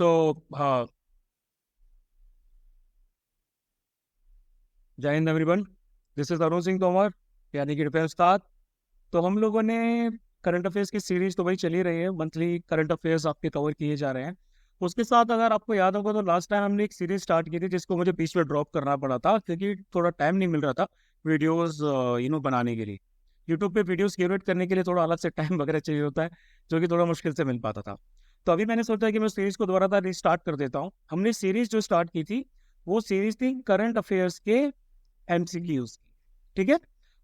हाँ, जय Hind everyone. This is Arun Singh Tomar, यानी कि डिफेंस उस्ताद। तो हम लोगों ने करंट अफेयर्स की सीरीज तो वही चली रही है, मंथली करंट अफेयर्स आपके कवर किए जा रहे हैं। उसके साथ अगर आपको याद होगा तो लास्ट टाइम हमने एक सीरीज स्टार्ट की थी जिसको मुझे बीच में ड्रॉप करना पड़ा था क्योंकि थोड़ा टाइम नहीं मिल रहा था वीडियोस बनाने के लिए। यूट्यूब पे वीडियोस क्रिएट करने के लिए थोड़ा अलग से टाइम वगैरह चाहिए होता है, जो कि थोड़ा मुश्किल से मिल पाता था। तो अभी मैंने सोचा कि मैं सीरीज को दोबारा रिस्टार्ट कर देता हूँ। हमने सीरीज जो स्टार्ट की थी वो सीरीज थी करंट अफेयर्स के एमसीक्यूज की। ठीक है।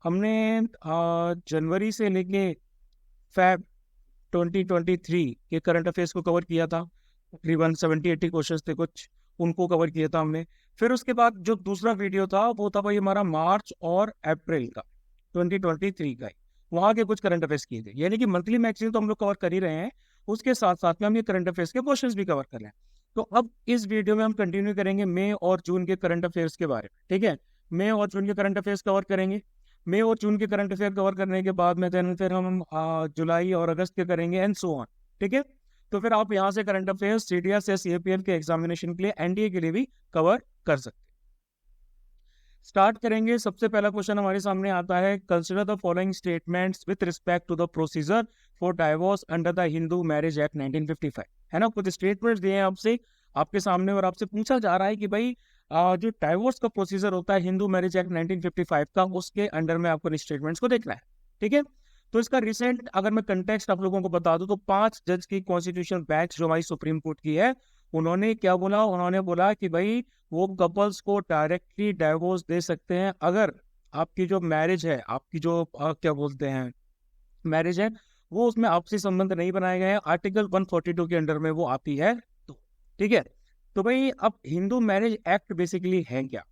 हमने जनवरी से लेके फैब 2023 के करंट अफेयर्स को कवर किया था। तकरीबन 70-80 क्वेश्चंस थे कुछ, उनको कवर किया था हमने। फिर उसके बाद जो दूसरा वीडियो था वो था भाई हमारा मार्च और अप्रैल का, 2023 का ही। वहाँ के कुछ करंट अफेयर्स किए थे, यानी कि मंथली मैगजीन तो हम लोग कवर कर ही रहे हैं, उसके साथ साथ में हम ये करंट अफेयर्स के क्वेश्चंस भी कवर कर रहे हैं। तो अब इस वीडियो में हम कंटिन्यू करेंगे मई और जून के करंट अफेयर्स के बारे में। ठीक है, मई और जून के करंट अफेयर्स कवर करेंगे। मई और जून के करंट अफेयर कवर करने के बाद में फिर हम जुलाई और अगस्त के करेंगे एंड सो ऑन। ठीक है। तो फिर आप यहाँ से करंट अफेयर्स सीडीएस या सीएपीएल के एग्जामिनेशन के लिए, एनडीए के लिए भी कवर कर सकते हैं। स्टार्ट करेंगे। सबसे पहला क्वेश्चन हमारे सामने आता है, consider the following statements with respect to the procedure for divorce under the Hindu Marriage Act 1955। है ना, कुछ स्टेटमेंट्स दिए हैं आपसे, आपके सामने, और आपसे पूछा जा रहा है कि भाई जो डाइवोर्स का प्रोसीजर होता है हिंदू मैरिज एक्ट 1955 का, उसके अंडर में आपको स्टेटमेंट्स को देखना है। ठीक है। तो इसका रिसेंट अगर मैं कंटेक्स्ट आप लोगों को बता दूं तो 5 जज की कॉन्स्टिट्यूशनल बेंच जो हमारी सुप्रीम कोर्ट की है, उन्होंने क्या बोला, उन्होंने बोला कि भाई वो कपल्स को डायरेक्टली डाइवोर्स दे सकते हैं अगर आपकी जो मैरिज है, आपकी जो क्या बोलते हैं मैरिज है, वो उसमें आपसी संबंध नहीं बनाए गए हैं, आर्टिकल 142 के अंडर में वो आती है तो। ठीक है। तो भाई अब हिंदू मैरिज एक्ट बेसिकली है क्या?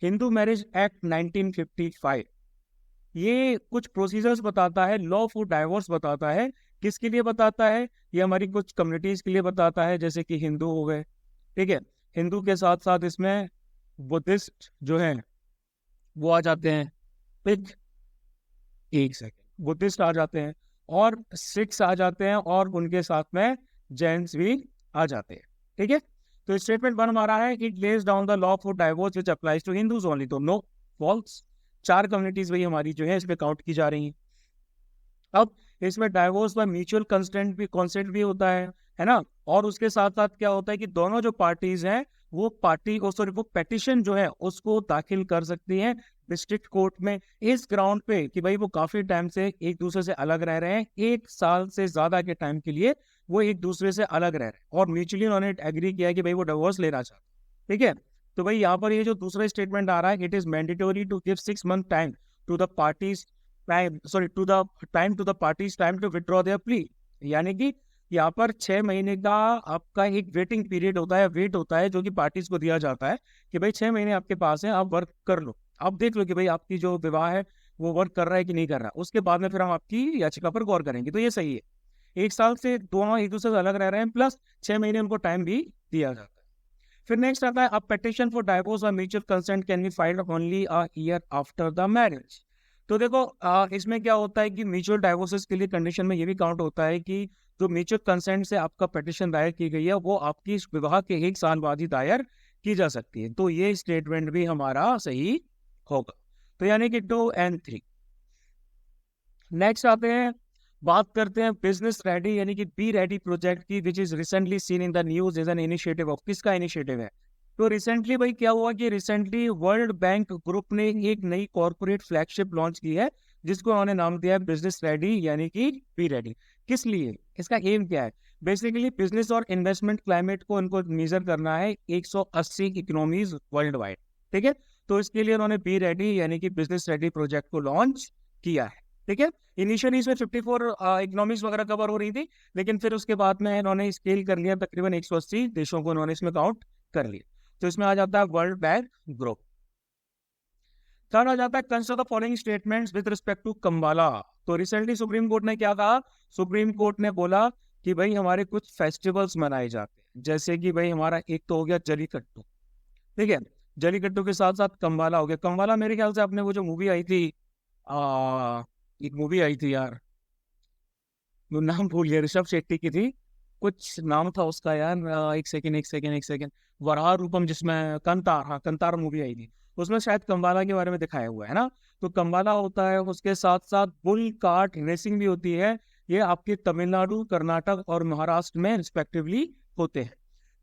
हिंदू मैरिज एक्ट 1955 ये कुछ प्रोसीजर्स बताता है, लॉ फॉर डाइवोर्स बताता है। किसके लिए बताता है? ये हमारी कुछ कम्युनिटीज के लिए बताता है, जैसे कि हिंदू हो गए। ठीक है। हिंदू के साथ साथ इसमें बुद्धिस्ट जो है वो आ जाते हैं। ठीक, एक सेकेंड, बुद्धिस्ट आ जाते हैं और सिख्स आ जाते हैं और उनके साथ में जैन्स भी आ जाते हैं। ठीक है। तो स्टेटमेंट 1 हमारा है, it lays down the law for divorce which applies to Hindus only. तो नो, फॉल्स। 4 कम्युनिटीज वही हमारी जो है इसमें काउंट की जा रही हैं। अब इसमें डाइवोर्स बाय म्यूचुअल कंसेंट भी होता है ना। और उसके साथ साथ क्या होता है कि दोनों जो पार्टीज हैं वो वो पेटिशन जो है उसको दाखिल कर सकती हैं डिस्ट्रिक्ट कोर्ट में, इस ग्राउंड पे कि भाई वो काफी टाइम से एक दूसरे से अलग रह रहे हैं, 1 साल से ज्यादा के टाइम के लिए वो एक दूसरे से अलग रह रहे हैं और म्यूचुअली उन्होंने एग्री किया कि भाई वो डिवोर्स लेना चाहते हैं। ठीक है। तो भाई यहाँ पर ये जो दूसरा स्टेटमेंट आ रहा है, it is mandatory to give 6 month time to the parties time to the parties time to withdraw their plea. यानी कि यहाँ पर 6 महीने का आपका एक वेटिंग पीरियड होता है, वेट होता है, जो कि पार्टीज को दिया जाता है कि भाई 6 महीने आपके पास है, आप वर्क कर लो, आप देख लो कि भाई आपकी जो विवाह है वो वर्क कर रहा है कि नहीं कर रहा। उसके बाद में फिर हम आपकी याचिका पर गौर करेंगे। तो ये सही है, 1 साल से दोनों एक दूसरे से अलग रह रहे हैं, प्लस 6 महीने उनको टाइम भी दिया जाता है। फिर नेक्स्ट आता है, अ पिटीशन फॉर डाइवोर्स और mutual consent can be filed only a year after the marriage. तो देखो इसमें क्या होता है कि म्यूचुअल डाइवोर्सेस के लिए कंडीशन में ये भी काउंट होता है कि जो म्यूचुअल कंसेंट से आपका पिटीशन दायर की गई है वो आपकी इस विवाह के 1 साल बाद ही दायर की जा सकती है। तो ये स्टेटमेंट भी हमारा सही होगा। तो यानी कि 2 और 3। नेक्स्ट आते हैं, बात करते हैं बिजनेस रेडी यानी कि बी रेडी प्रोजेक्ट की, which is recently seen in the news as an initiative of. किसका इनिशिएटिव है? तो रिसेंटली भाई क्या हुआ कि रिसेंटली वर्ल्ड बैंक ग्रुप ने एक नई कॉर्पोरेट फ्लैगशिप लॉन्च की है जिसको उन्होंने नाम दिया है बिजनेस रेडी यानी कि बी रेडी। किस लिए? इसका एम क्या है? बेसिकली बिजनेस और इन्वेस्टमेंट क्लाइमेट को उनको मेजर करना है 180 इकोनॉमीज वर्ल्ड वाइड। ठीक है। तो इसके लिए उन्होंने बी रेडी यानी कि बिजनेस रेडी प्रोजेक्ट को लॉन्च किया है। ठीक है। इनिशियली इसमें 54 इकोनॉमिक्स वगैरह कवर हो रही थी, लेकिन फिर उसके बाद में इन्होंने स्केल कर लिया, तकरीबन 180 देशों को इन्होंने इसमें काउंट कर लिया। तो इसमें आ जाता है वर्ल्ड बैंक ग्रुप। थर्ड आ जाता है, consider the following statements with respect to Kambala. तो रिसेंटली सुप्रीम कोर्ट ने क्या कहा? सुप्रीम कोर्ट ने बोला कि भाई हमारे कुछ फेस्टिवल्स मनाए जाते हैं, जैसे कि भाई हमारा एक तो हो गया जलीकट्टू। ठीक है। जलीकट्टू के साथ साथ कम्बाला हो गया। कम्बाला मेरे ख्याल से आपने वो जो मूवी आई थी, एक मूवी आई थी यार, वो नाम भूल गया, ऋषभ शेट्टी की थी, कुछ नाम था उसका यार, एक सेकेंड, वराह रूपम, जिसमें कंतार, हाँ कंतार मूवी आई थी, उसमें शायद कंबाला के बारे में दिखाया हुआ है ना। तो कंबाला होता है, उसके साथ साथ बुल कार्ट रेसिंग भी होती है। ये आपके तमिलनाडु, कर्नाटक और महाराष्ट्र में रिस्पेक्टिवली होते हैं।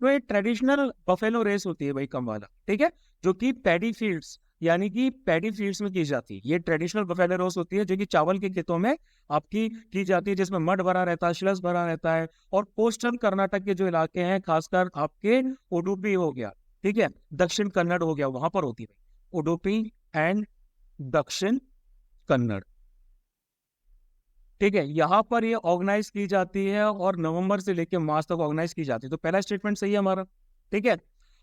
तो ये ट्रेडिशनल बफेलो रेस होती है भाई कंबाला, ठीक है, जो कि पैडी फील्ड्स, यानी कि पैडी फील्ड्स में की जाती है। ये ट्रेडिशनल बफेलो रेस होती है जो कि चावल के खेतों में आपकी की जाती है, जिसमें मड भरा रहता है, शिलस भरा रहता है। और कोस्टल कर्नाटक के जो इलाके हैं, खासकर आपके उडुपी हो गया, ठीक है, दक्षिण कन्नड़ हो गया, वहां पर होती है उडुपी एंड दक्षिण कन्नड़, ठीक है। यहाँ पर ये ऑर्गेनाइज की जाती है और नवंबर से लेकर मार्च तक ऑर्गेनाइज की जाती है। तो पहला स्टेटमेंट सही है हमारा, ठीक है।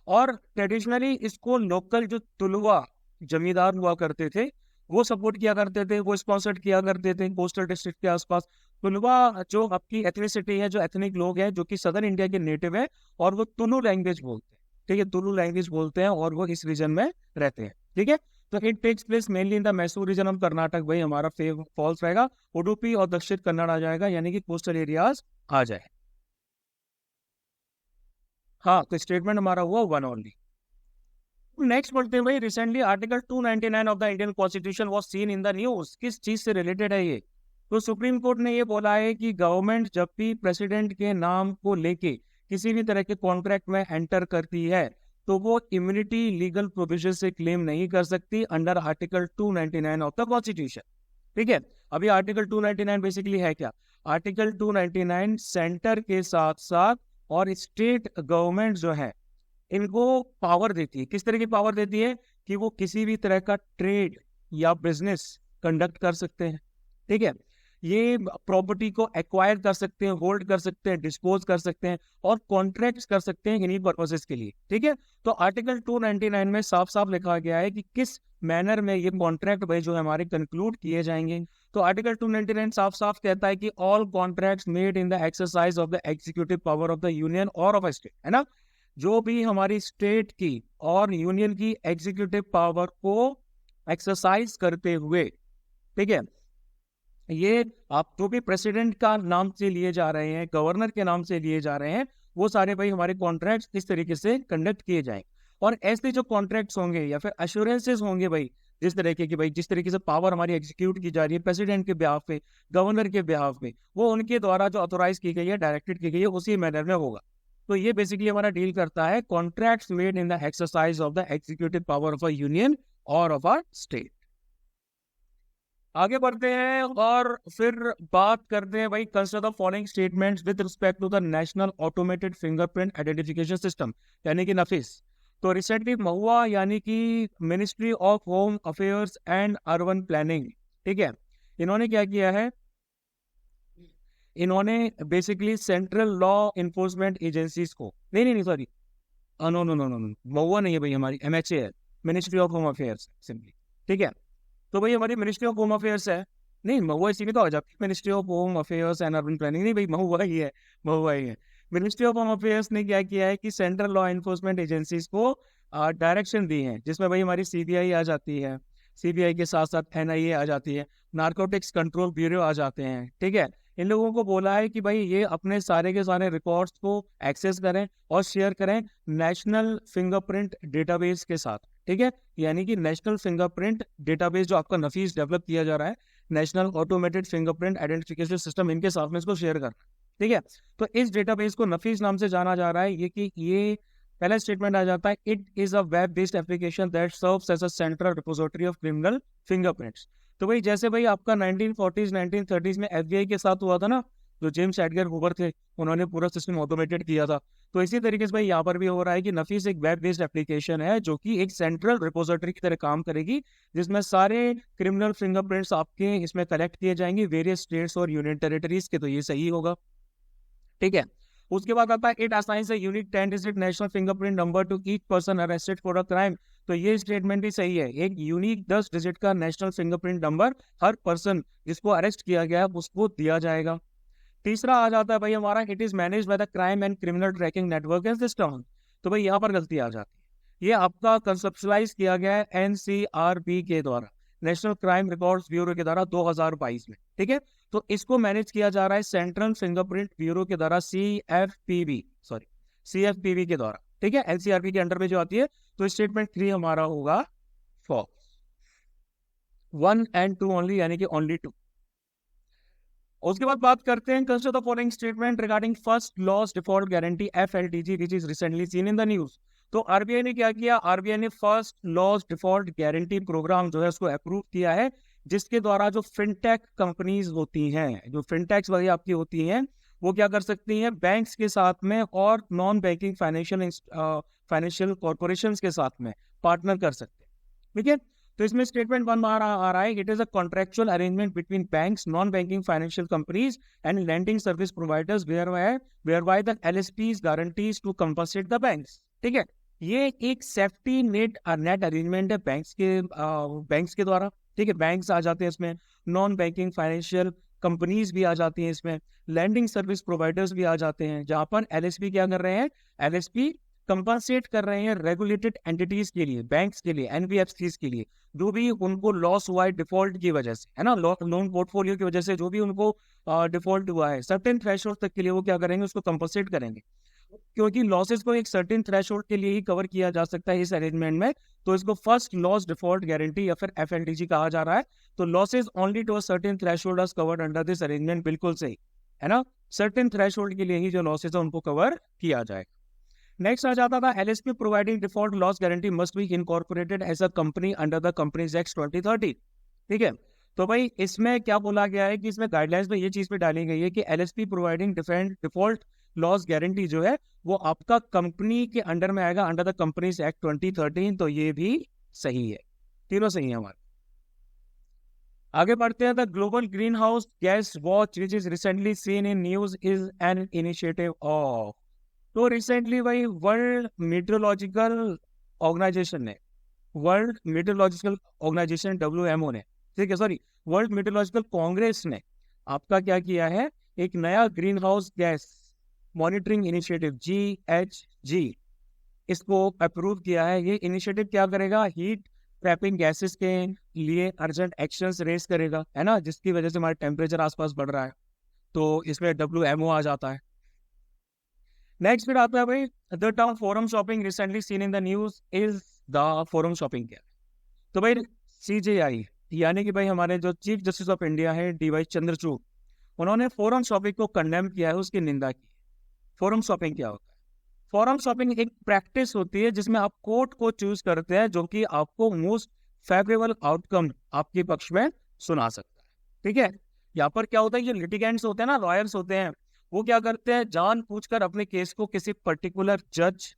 और ट्रेडिशनली इसको लोकल जो तुलुआ जमींदार हुआ करते थे वो सपोर्ट किया करते थे, वो स्पॉन्सर्ड किया करते थे कोस्टल डिस्ट्रिक्ट के आसपास। तुलुआ जो आपकी एथनिसिटी है, जो एथनिक लोग हैं जो कि सदर्न इंडिया के नेटिव है, और वो तुलु लैंग्वेज बोलते हैं, ठीक है, तुलु लैंग्वेज बोलते हैं और वो इस रीजन में रहते हैं, ठीक है। तो it takes place mainly in the Mysore region of Karnataka, भाई हमारा फॉल्स रहेगा। उडुपी और दक्षिण कन्नड़ आ जाएगा, यानी कि कोस्टल एरियाज आ जाए। हाँ, तो स्टेटमेंट हमारा हुआ वन ओनली। नेक्स्ट बढ़ते हैं भाई, recently article 299 of the Indian constitution was scene in the news. किस चीज से रिलेटेड है ये? तो सुप्रीम कोर्ट ने ये बोला है कि गवर्नमेंट जब भी प्रेसिडेंट के नाम को लेके किसी भी तरह के कॉन्ट्रैक्ट में एंटर करती है तो वो इम्यूनिटी लीगल प्रोविजन से क्लेम नहीं कर सकती under article 299 of the constitution, ठीक है। अभी आर्टिकल 299 बेसिकली है क्या? आर्टिकल 299 सेंटर के साथ साथ और स्टेट गवर्नमेंट जो है इनको पावर देती है। किस तरह की पावर देती है? कि वो किसी भी तरह का ट्रेड या बिजनेस कंडक्ट कर सकते हैं, ठीक है। ये प्रॉपर्टी को एक्वायर कर सकते हैं, होल्ड कर सकते हैं, डिस्पोज कर सकते हैं और कॉन्ट्रैक्ट्स कर सकते हैं इन्हीं पर्पसेस के लिए, ठीक है। तो आर्टिकल 299 में साफ साफ लिखा गया है कि किस मैनर में ये कॉन्ट्रैक्ट भाई जो हमारे कंक्लूड किए जाएंगे। तो आर्टिकल 299 साफ साफ कहता है कि all contracts made in the exercise of the executive power of the union और ऑफ अ स्टेट, है ना, जो भी हमारी स्टेट की और यूनियन की एग्जीक्यूटिव पावर को एक्सरसाइज करते हुए, ठीक है, ये आप जो भी प्रेसिडेंट का नाम से लिए जा रहे हैं, गवर्नर के नाम से लिए जा रहे हैं, वो सारे भाई हमारे कॉन्ट्रैक्ट्स इस तरीके से कंडक्ट किए जाएंगे। और ऐसे जो कॉन्ट्रैक्ट्स होंगे या फिर अश्योरेंसेस होंगे भाई, जिस तरीके की भाई जिस तरीके से पावर हमारी एग्जीक्यूट की जा रही है प्रेसिडेंट के बिहाफ पे, गवर्नर के बिहाफ पे, वो उनके द्वारा जो ऑथोराइज की गई है, डायरेक्टेड की गई है, उसी मैनर में होगा। तो ये बेसिकली हमारा डील करता है contracts made in the exercise of the executive power of a union और ऑफ अ स्टेट। आगे बढ़ते हैं और फिर बात करते हैं भाई, consider the following statements with respect to the national automated fingerprint identification system, यानी कि नफिस। तो रिसेंटली महुआ यानी कि ministry of home affairs and urban planning, ठीक है, इन्होंने क्या किया है, इन्होंने basically central law enforcement agencies को, नहीं sorry, no no no no no, Mahua नहीं है भाई, हमारी MHA है, ministry of home affairs simply, ठीक है। तो भाई हमारी मिनिस्ट्री ऑफ होम अफेयर्स है, नहीं महुआ इसी में तो आ जाती है, ministry of home affairs and urban planning, नहीं भाई महुआ ही है, महुआ ही है। मिनिस्ट्री ऑफ होम अफेयर्स ने क्या किया है कि सेंट्रल लॉ इन्फोर्समेंट एजेंसीज को डायरेक्शन दी है, जिसमें भाई हमारी CBI आ जाती है, CBI के साथ साथ NIA आ जाती है, नार्कोटिक्स कंट्रोल ब्यूरो आ जाते हैं, ठीक है। इन लोगों को बोला है कि भाई ये अपने सारे के सारे रिकॉर्ड्स को एक्सेस करें और शेयर करें नेशनल फिंगरप्रिंट डेटाबेस के साथ, ठीक है। यानी कि नेशनल फिंगरप्रिंट डेटाबेस जो आपका नफीस डेवलप किया जा रहा है, national automated fingerprint identification system, इनके साथ में इसको शेयर करना, ठीक है। तो इस डेटाबेस को नफीस नाम से जाना जा रहा है। ये कि ये पहला स्टेटमेंट आ जाता है, it is a web based application that serves as a central repository of criminal fingerprints. तो भाई जैसे भाई आपका 1940s 1930s में FBI के साथ हुआ था ना, जो जेम्स एडगर हूवर थे, उन्होंने पूरा सिस्टम ऑटोमेटेड किया था। तो इसी तरीके से भाई यहाँ पर भी हो रहा है कि नफीस एक वेब बेस्ड एप्लीकेशन है जो कि एक सेंट्रल रिपोजिटरी की तरह काम करेगी, जिसमें सारे क्रिमिनल फिंगरप्रिंट्स आपके इसमें कलेक्ट किए जाएंगे वेरियस स्टेट्स और यूनियन टेरिटरीज के। तो ये सही होगा, ठीक है। उसके बाद आता है, it assigns a unique 10 digit national fingerprint number two each person arrested for a crime. तो ये स्टेटमेंट भी सही है, एक यूनिक 10 डिजिट का नेशनल फिंगरप्रिंट नंबर हर पर्सन जिसको अरेस्ट किया गया है उसको दिया जाएगा। तीसरा आ जाता है भाई हमारा, it is manage by the crime and criminal tracking network and system. तो भाई यहाँ पर गलती आ जाती है, ये आपका कंसेप्शलाइज किया गया है NCRB के द्वारा, नेशनल क्राइम रिकॉर्ड्स ब्यूरो के द्वारा 2022 में, ठीक है। तो इसको मैनेज किया जा रहा है सेंट्रल फिंगरप्रिंट ब्यूरो के द्वारा, सीएफपीबी के द्वारा, ठीक है, एनसीआरबी के अंडर में जो आती है। तो स्टेटमेंट 3 हमारा होगा फॉल्स, 1 and 2 ओनली, यानी कि ओनली 2। उसके बाद बात करते हैं consider the following statement regarding first loss default guarantee FLDG which is recently seen in the news. तो आरबीआई ने क्या किया, आरबीआई ने first loss default guarantee programme जो है उसको अप्रूव किया है, जिसके द्वारा जो फिनटेक कंपनीज होती हैं, जो फिनटेक्स वाली आपकी होती हैं, वो क्या कर सकती हैं, बैंक्स के साथ में और नॉन बैंकिंग फाइनेंशियल कॉर्पोरेशंस के साथ में पार्टनर कर सकते हैं, ठीक है। तो इसमें स्टेटमेंट 1 आ रहा है, it is a contractual arrangement between banks, non banking financial companies and lending service providers whereby the LSPs guarantees to compensate the banks, ठीक है। ये एक सेफ्टी नेट अरेंजमेंट है बैंक्स के द्वारा, ठीक है। बैंक्स आ जाते हैं इसमें, नॉन बैंकिंग फाइनेंशियल कंपनीज भी आ जाती हैं इसमें, लैंडिंग सर्विस प्रोवाइडर्स भी आ जाते हैं, जहां पर एलएसपी क्या कर रहे हैं, एलएसपी कंपनसेट कर रहे हैं रेगुलेटेड एंटिटीज के लिए, बैंक्स के लिए, एनबीएफसीज के लिए, जो भी उनको लॉस हुआ है डिफॉल्ट की वजह से, है ना, लोन पोर्टफोलियो की वजह से जो भी उनको डिफॉल्ट हुआ है, सर्टेन थ्रेशोल्ड तक के लिए वो क्या करेंगे, उसको कंपनसेट करेंगे, क्योंकि लॉसेस को एक सर्टेन थ्रेशोल्ड के लिए ही कवर किया जा सकता है इस अरेंजमेंट में। तो इसको फर्स्ट लॉस डिफॉल्ट गारंटी या फिर एफएलडीजी कहा जा रहा है। तो losses only to a certain threshold are covered under this arrangement, बिल्कुल सही है ना, सर्टेन थ्रेशोल्ड के लिए ही जो लॉसेस है उनको कवर किया जाएगा। नेक्स्ट आ जाता था LSP providing default loss guarantee must be incorporated as a company under the companies act 2030, ठीक है। तो भाई इसमें क्या बोला गया है कि इसमें गाइडलाइंस में ये चीज पे डाली गई है कि LSP providing default loss guarantee जो है वो आपका कंपनी के अंडर में आएगा, अंडर द कंपनीज एक्ट 2013। तो ये भी सही है, तीनों सही है हमारे। आगे बढ़ते हैं, the global green house gas watch which is recently seen in news is an initiative of. तो रिसेंटली भाई वर्ल्ड मेट्रोलॉजिकल ऑर्गेनाइजेशन WMO ने, ठीक है, सॉरी, वर्ल्ड मेट्रोलॉजिकल कांग्रेस ने आपका क्या किया है, एक नया green house gas monitoring initiative GHG इसको अप्रूव किया है। ये इनिशिएटिव क्या करेगा, हीट ट्रैपिंग गैसेस के लिए अर्जेंट एक्शंस रेस करेगा, है ना, जिसकी वजह से हमारा टेम्परेचर आसपास बढ़ रहा है, तो इसमें WMO आ जाता है। नेक्स्ट फिर आता है भाई, the term forum shopping recently seen in the news is the forum shopping क्या। तो भाई CJI यानी कि भाई हमारे जो चीफ जस्टिस ऑफ इंडिया है DY चंद्रचूड़, उन्होंने फोरम शॉपिंग को कंडेम किया है, उसकी निंदा की। फोरम शॉपिंग क्या होता है, फोरम शॉपिंग एक प्रैक्टिस होती है जिसमें आप कोर्ट को चूज करते हैं जो कि आपको मोस्ट फेवरेबल आउटकम आपके पक्ष में सुना सकता है, ठीक है। यहाँ पर क्या होता है, जो लिटिगेंट्स होते हैं ना, लॉयर्स होते हैं, वो क्या करते हैं, जानबूझकर अपने केस को किसी पर्टिकुलर जज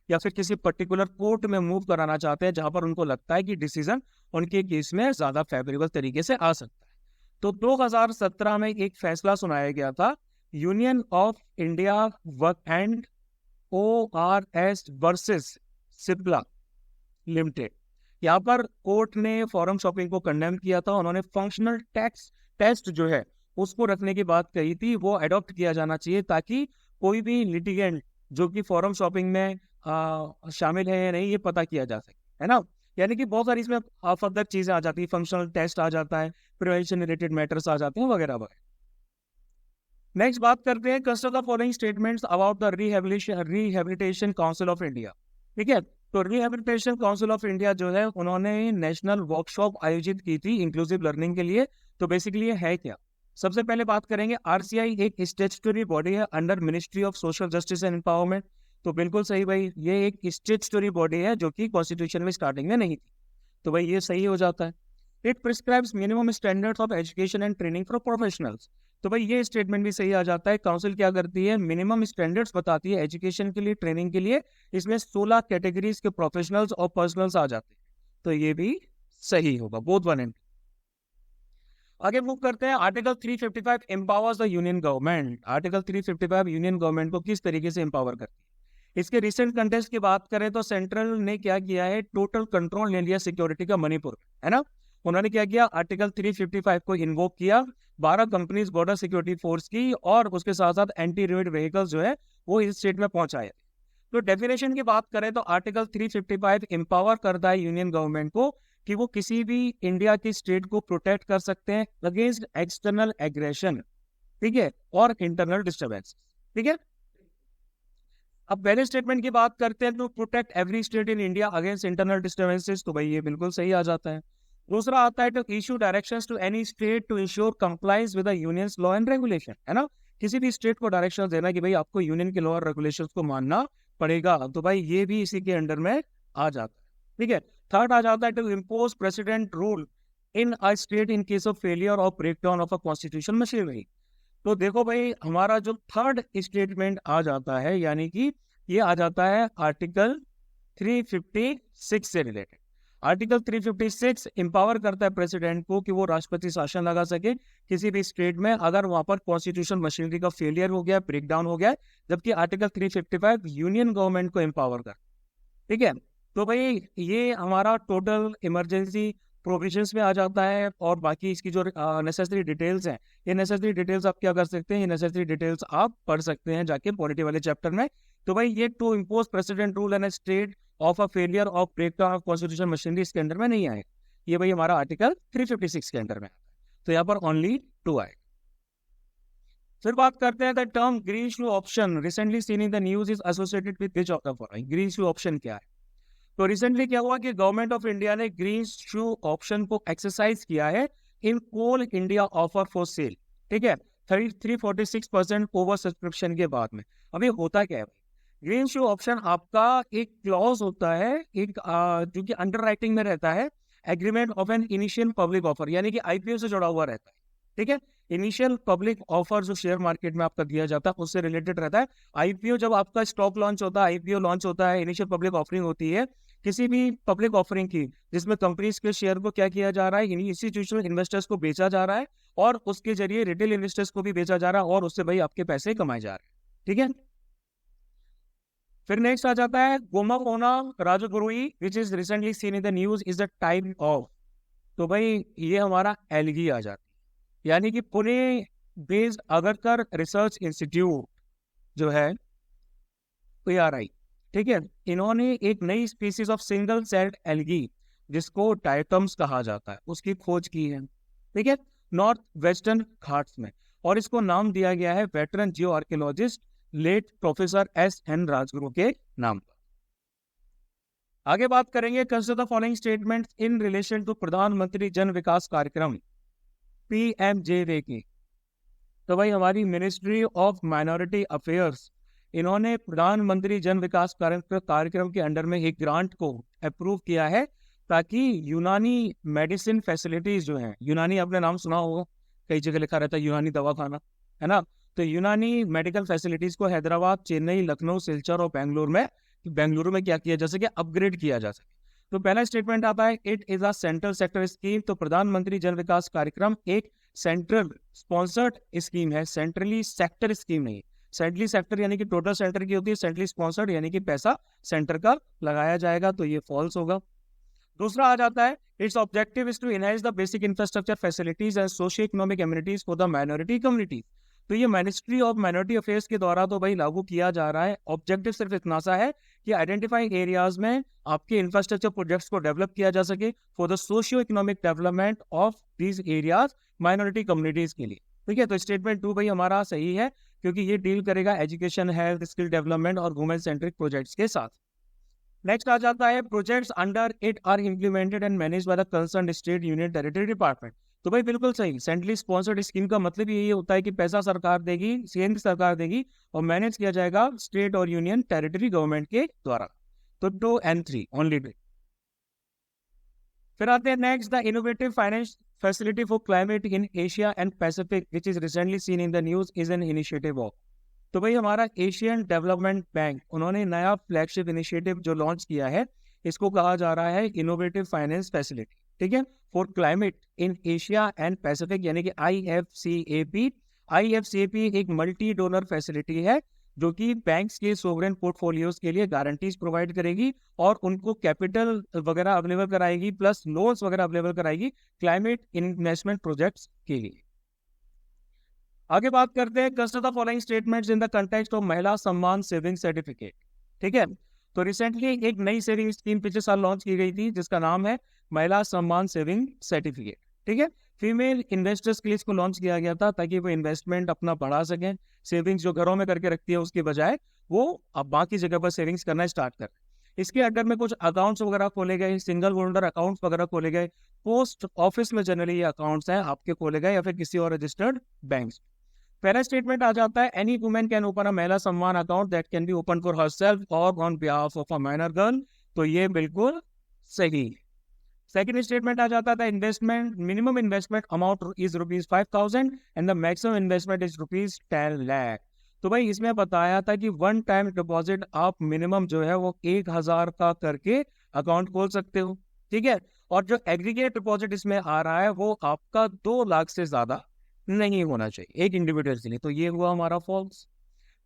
या फिर किसी पर्टिकुलर कोर्ट में मूव कराना चाहते हैं जहां पर उनको लगता है कि डिसीजन उनके केस में ज्यादा फेवरेबल तरीके से आ सकता है। तो 2017 में एक फैसला सुनाया गया था, union of India work and ORS versus Cipla limited. यहाँ पर कोर्ट ने फॉरम शॉपिंग को कंडेम किया था। उन्होंने फंक्शनल टैक्स टेस्ट जो है उसको रखने की बात कही थी, वो अडॉप्ट किया जाना चाहिए ताकि कोई भी लिटिगेंट जो कि फॉरम शॉपिंग में शामिल है या नहीं ये पता किया जा सके, है ना। यानी कि बहुत सारी इसमें फर्दर चीजें आ जाती है, फंक्शनल टेस्ट आ जाता है, प्रिवेंशन रिलेटेड मैटर्स आ जाते हैं वगैरह वगैरह। नेक्स्ट बात करते हैं, consider the following statements about the rehabilitation council of India, ठीक है। तो रिहेबिलिटेशन काउंसिल ऑफ इंडिया जो है उन्होंने नेशनल वर्कशॉप आयोजित की थी इंक्लूसिव लर्निंग के लिए। तो बेसिकली ये है क्या, सबसे पहले बात करेंगे, RCI एक स्टैट्यूटरी बॉडी है under ministry of social justice and empowerment. तो बिल्कुल सही भाई, ये एक स्टैट्यूटरी बॉडी है जो कि कॉन्स्टिट्यूशन में स्टार्टिंग में नहीं थी, तो भाई ये सही हो जाता है। It prescribes minimum standards of education and training for professionals. तो भाई ये स्टेटमेंट भी सही आ जाता है। काउंसिल क्या करती है, मिनिमम स्टैंडर्ड्स बताती है एजुकेशन के लिए, ट्रेनिंग के लिए। इसमें 16 कैटेगरीज के प्रोफेशनल्स और पर्सनल्स आ जाते हैं, तो ये भी सही होगा, बोथ वन एंड। आगे मूव करते हैं, article 355 empowers the union government. Article 355 union government को किस तरीके से एम्पावर करती है। इसके रिसेंट कंटेस्ट की बात करें तो सेंट्रल ने क्या किया है, टोटल कंट्रोल ले लिया सिक्योरिटी का मणिपुर, है ना। उन्होंने क्या किया, आर्टिकल 355 को इन्वोक किया, 12 कंपनीज बॉर्डर सिक्योरिटी फोर्स की और उसके साथ साथ एंटी रेड व्हीकल्स जो है वो इस स्टेट में पहुंचाए। तो डेफिनेशन की बात करें तो आर्टिकल 355 एम्पावर करता है यूनियन गवर्नमेंट को कि वो किसी भी इंडिया की स्टेट को प्रोटेक्ट कर सकते हैं अगेंस्ट एक्सटर्नल एग्रेशन, ठीक है, और इंटरनल डिस्टर्बेंस, ठीक है। अब पहले स्टेटमेंट की बात करते हैं तो protect every state in India against internal disturbances, तो भाई ये बिल्कुल सही आ जाता है। दूसरा आता है to issue directions to any state to ensure compliance with the union's law and regulation, है ना, किसी भी स्टेट को डायरेक्शन देना कि भाई आपको यूनियन के लॉ और रेगुलेशंस को मानना पड़ेगा, तो भाई ये भी इसी के अंडर में आ जाता है, ठीक है। थर्ड आ जाता है to impose president rule in a state in case of failure और breakdown of a constitution machinery. तो देखो भाई हमारा जो थर्ड स्टेटमेंट आ जाता है, यानी कि ये आ जाता है आर्टिकल 356 से रिलेटेड। आर्टिकल 356 एम्पावर करता है प्रेसिडेंट को कि वो राष्ट्रपति शासन लगा सके किसी भी स्टेट में अगर वहां पर कॉन्स्टिट्यूशन मशीनरी का फेलियर हो गया, ब्रेकडाउन हो गया, जबकि आर्टिकल 355 यूनियन गवर्नमेंट को एम्पावर कर, ठीक है। तो भाई ये हमारा टोटल इमरजेंसी प्रोविजंस में आ जाता है, और बाकी इसकी जो नेसेसरी डिटेल्स हैं, ये नेसेसरी डिटेल्स आप क्या कर सकते हैं, ये नेसेसरी डिटेल्स आप पढ़ सकते हैं जाके पॉलिटी वाले चैप्टर में। तो भाई ये to impose president rule and state of a failure of breakdown of constitution machinery इसके अंडर में नहीं आएगा, ये भाई हमारा आर्टिकल 356 के अंडर में आता है, तो यहाँ पर ओनली 2 आएगा। फिर बात करते हैं the term green shoe option recently seen in the news is associated with which of the following. Green shoe option क्या है? तो रिसेंटली क्या हुआ कि गवर्नमेंट ऑफ इंडिया ने ग्रीन शू ऑप्शन को एक्सरसाइज किया है इन कोल इंडिया ऑफर फॉर सेल, ठीक है, 346% ओवर सब्सक्रिप्शन के बाद में। अभी होता क्या है, ग्रीन शू ऑप्शन आपका एक क्लॉज होता है, एक जो कि अंडर राइटिंग में रहता है, agreement of an initial public offer, यानी कि आईपीओ से जुड़ा हुआ रहता है, ठीक है। इनिशियल पब्लिक ऑफर जो शेयर मार्केट में आपका दिया जाता है उससे रिलेटेड रहता है। आईपीओ जब आपका स्टॉक लॉन्च होता है, आईपीओ लॉन्च होता है, इनिशियल पब्लिक ऑफरिंग होती है किसी भी पब्लिक ऑफरिंग की, जिसमें कंपनीज के शेयर को क्या किया जा रहा है, इंस्टीट्यूशनल इन्वेस्टर्स को बेचा जा रहा है और उसके जरिए रिटेल इन्वेस्टर्स को भी बेचा जा रहा है और उससे भाई आपके पैसे कमाए जा रहे हैं, ठीक है। फिर नेक्स्ट आ जाता है गोमाकोना राजगुरुई which is recently seen in the news is the type of. तो भाई ये हमारा एलगी आ जाता है, यानी कि Pune based Agarkar research institute जो है PRI, ठीक है, इन्होंने एक नई species of single celled algae जिसको डायटम्स कहा जाता है उसकी खोज की है, ठीक है, नॉर्थ वेस्टर्न घाट्स में, और इसको नाम दिया गया है veteran geoarchaeologist late professor SN Rajguru के नाम पर। आगे बात करेंगे consider the following statements in relation to Pradhan Mantri Jan विकास कार्यक्रम PMJW की। तो भाई हमारी मिनिस्ट्री ऑफ माइनॉरिटी अफेयर्स इन्होंने प्रधानमंत्री जन विकास कार्यक्रम के अंडर में एक ग्रांट को अप्रूव किया है ताकि यूनानी मेडिसिन फैसिलिटीज जो हैं, यूनानी आपने नाम सुना होगा, कई जगह लिखा रहता है यूनानी दवाखाना, है ना, तो यूनानी मेडिकल फैसिलिटीज को हैदराबाद, चेन्नई, लखनऊ, सिलचर और बेंगलुरु में क्या किया जा सके, अपग्रेड किया जा सके। तो पहला स्टेटमेंट आता है it is a central sector scheme. तो प्रधानमंत्री जन विकास कार्यक्रम एक सेंट्रल स्पॉन्सर्ड स्कीम है, सेंट्रली सेक्टर स्कीम नहीं। सेंट्रली सेक्टर यानी कि टोटल सेंटर की होती है, सेंट्रली स्पॉन्सर्ड यानी कि पैसा सेंटर का लगाया जाएगा, तो ये फॉल्स होगा। दूसरा आ जाता है its objective is to enhance the basic infrastructure facilities and socio economic amenities for the minority communities. तो ये मिनिस्ट्री ऑफ माइनॉरिटी अफेयर्स के द्वारा तो भाई लागू किया जा रहा है। ऑब्जेक्टिव सिर्फ इतना सा है कि आइडेंटिफाइंग एरियाज में आपके इंफ्रास्ट्रक्चर प्रोजेक्ट्स को डेवलप किया जा सके for the socio economic development of these areas minority communities के लिए, ठीक है। तो स्टेटमेंट 2 भाई हमारा सही है क्योंकि ये डील करेगा एजुकेशन, हेल्थ, स्किल डेवलपमेंट और वुमेन सेंट्रिक प्रोजेक्ट्स के साथ। नेक्स्ट आ जाता है projects under it are implemented and managed by the concerned state union territory department. तो भाई बिल्कुल सही, सेंट्रली स्पॉन्सर्ड स्कीम का मतलब यही होता है कि पैसा सरकार देगी, केंद्र सरकार देगी और मैनेज किया जाएगा स्टेट और यूनियन टेरिटरी गवर्नमेंट के द्वारा। तो 2 and 3 ओनली 2। फिर आते हैं next the innovative finance facility for climate in Asia and Pacific which is recently seen in the news is an initiative of. तो भाई हमारा एशियन डेवलपमेंट बैंक उन्होंने नया फ्लैगशिप इनिशिएटिव जो लॉन्च किया है, इसको कहा जा रहा है इनोवेटिव फाइनेंस फैसिलिटी, ठीक है, for climate in Asia and Pacific यानी कि IFCAP। IFCAP एक मल्टी डोनर फैसिलिटी है जो कि बैंक्स के सोवरेन पोर्टफोलियोज के लिए गारंटीज प्रोवाइड करेगी और उनको कैपिटल वगैरह अवेलेबल कराएगी, प्लस लोन्स वगैरह अवेलेबल कराएगी क्लाइमेट इन्वेस्टमेंट प्रोजेक्ट्स के लिए। आगे बात करते हैं consider the following statements in the context of महिला सम्मान सेविंग सर्टिफिकेट, ठीक है। तो रिसेंटली एक नई सेविंग स्कीम पिछले साल लॉन्च की गई थी जिसका नाम है महिला सम्मान सेविंग सर्टिफिकेट। ठीक है, फीमेल इन्वेस्टर्स के लिए इसको लॉन्च किया गया था ताकि वो इन्वेस्टमेंट अपना बढ़ा सकें, सेविंग्स जो घरों में करके रखती है उसके बजाय वो अब बाकी जगह पर सेविंग्स करना स्टार्ट कर। इसके अंडर में कुछ अकाउंट्स वगैरह खोले गए, सिंगल होल्डर अकाउंट्स वगैरह खोले गए, पोस्ट ऑफिस में जनरली ये अकाउंट्स हैं आपके खोले गए या फिर किसी और रजिस्टर्ड बैंक। पहला स्टेटमेंट आ जाता है, any women can open a Mahila Samman account that can be open for herself और on behalf of a minor girl. तो ये बिल्कुल सही। सेकंड स्टेटमेंट आ जाता था, investment minimum investment amount is ₹5,000 and the maximum investment is ₹10 lakh. तो भाई इसमें बताया था कि वन टाइम डिपॉजिट आप मिनिमम जो है वो 1,000 का करके अकाउंट खोल सकते हो। ठीक है, और जो एग्रीगेट डिपॉजिट इसमें आ रहा है वो आपका 2 लाख से ज्यादा नहीं होना चाहिए एक इंडिविजुअल के लिए। तो ये हुआ हमारा फॉल्स।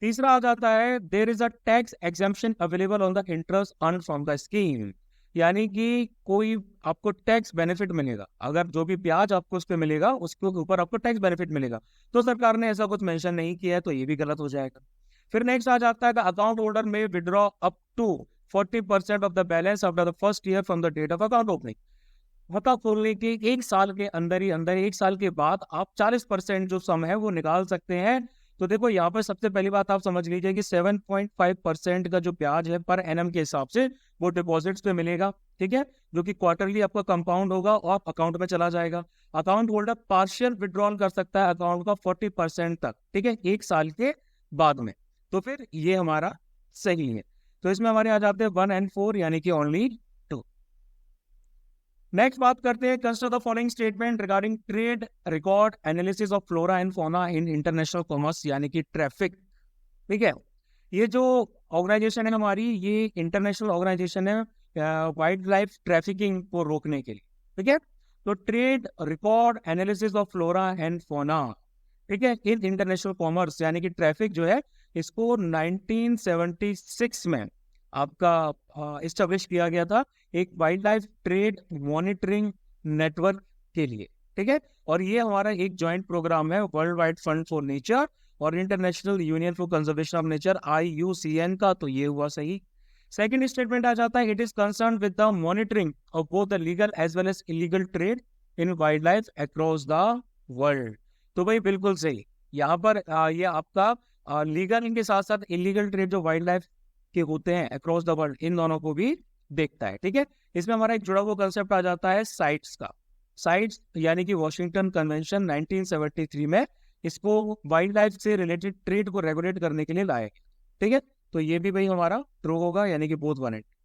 तीसरा आ जाता है, there is a tax exemption available on the interest earn from the scheme. यानी कि कोई आपको टैक्स बेनिफिट मिलेगा, अगर जो भी ब्याज आपको उस पर मिलेगा उसके ऊपर आपको टैक्स बेनिफिट मिलेगा। तो सरकार ने ऐसा कुछ मेंशन नहीं किया है, तो ये भी गलत हो जाएगा। फिर नेक्स्ट आ जाता है, account holder may withdraw up to 40% of the balance after the first year from the date of account opening. खाता खोलने के 1 साल के अंदर ही अंदर 1 साल के बाद आप 40% जो सम है वो निकाल सकते हैं। तो देखो यहाँ पर सबसे पहली बात आप समझ लीजिए कि 7.5% का जो ब्याज है पर एनम के हिसाब से वो डिपॉजिट्स पे मिलेगा। ठीक है, जो कि क्वार्टरली आपका कंपाउंड होगा और अकाउंट में चला जाएगा। अकाउंट होल्डर पार्शियल विड्रॉल कर सकता है अकाउंट का 40% तक। ठीक है, 1 साल के बाद में। तो फिर ये हमारा सही है। तो इसमें हमारे आ जाते हैं 1 and 4 यानी कि ओनली 2। नेक्स्ट बात करते हैं, consider the following statement regarding trade record analysis of flora and fauna in international commerce यानी कि ट्रैफिक। ठीक है, ये जो ऑर्गेनाइजेशन है हमारी, ये इंटरनेशनल ऑर्गेनाइजेशन है वाइल्ड लाइफ ट्रैफिकिंग को रोकने के लिए। ठीक है, तो trade record analysis of flora and fauna, ठीक है, इन इंटरनेशनल कॉमर्स यानी कि ट्रैफिक जो है इसको 1976 में आपका इस्टेब्लिश किया गया था एक wildlife trade monitoring network के लिए। ठीक है, और ये हमारा एक जॉइंट प्रोग्राम है world wide fund for nature और international union for conservation of nature IUCN का। तो ये हुआ सही। सेकंड स्टेटमेंट आ जाता है, it is concern with the monitoring of both the legal as well as illegal trade in wildlife across the world. तो भाई बिल्कुल सही। यहाँ पर ये आपका लीगल के साथ साथ इलीगल ट्रेड जो वाइल्ड लाइफ के होते हैं अक्रॉस द वर्ल्ड, इन दोनों को भी देखता है। ठीक है, इसमें हमारा एक जुड़ा हुआ कंसेप्ट आ जाता है साइट्स का। साइट्स यानी कि वॉशिंगटन कन्वेंशन 1973 में इसको वाइल्ड लाइफ से रिलेटेड ट्रेड को रेगुलेट करने के लिए लाया। ठीक है, तो ये भी भाई हमारा ट्रू होगा यानी कि बोथ 1 and 2।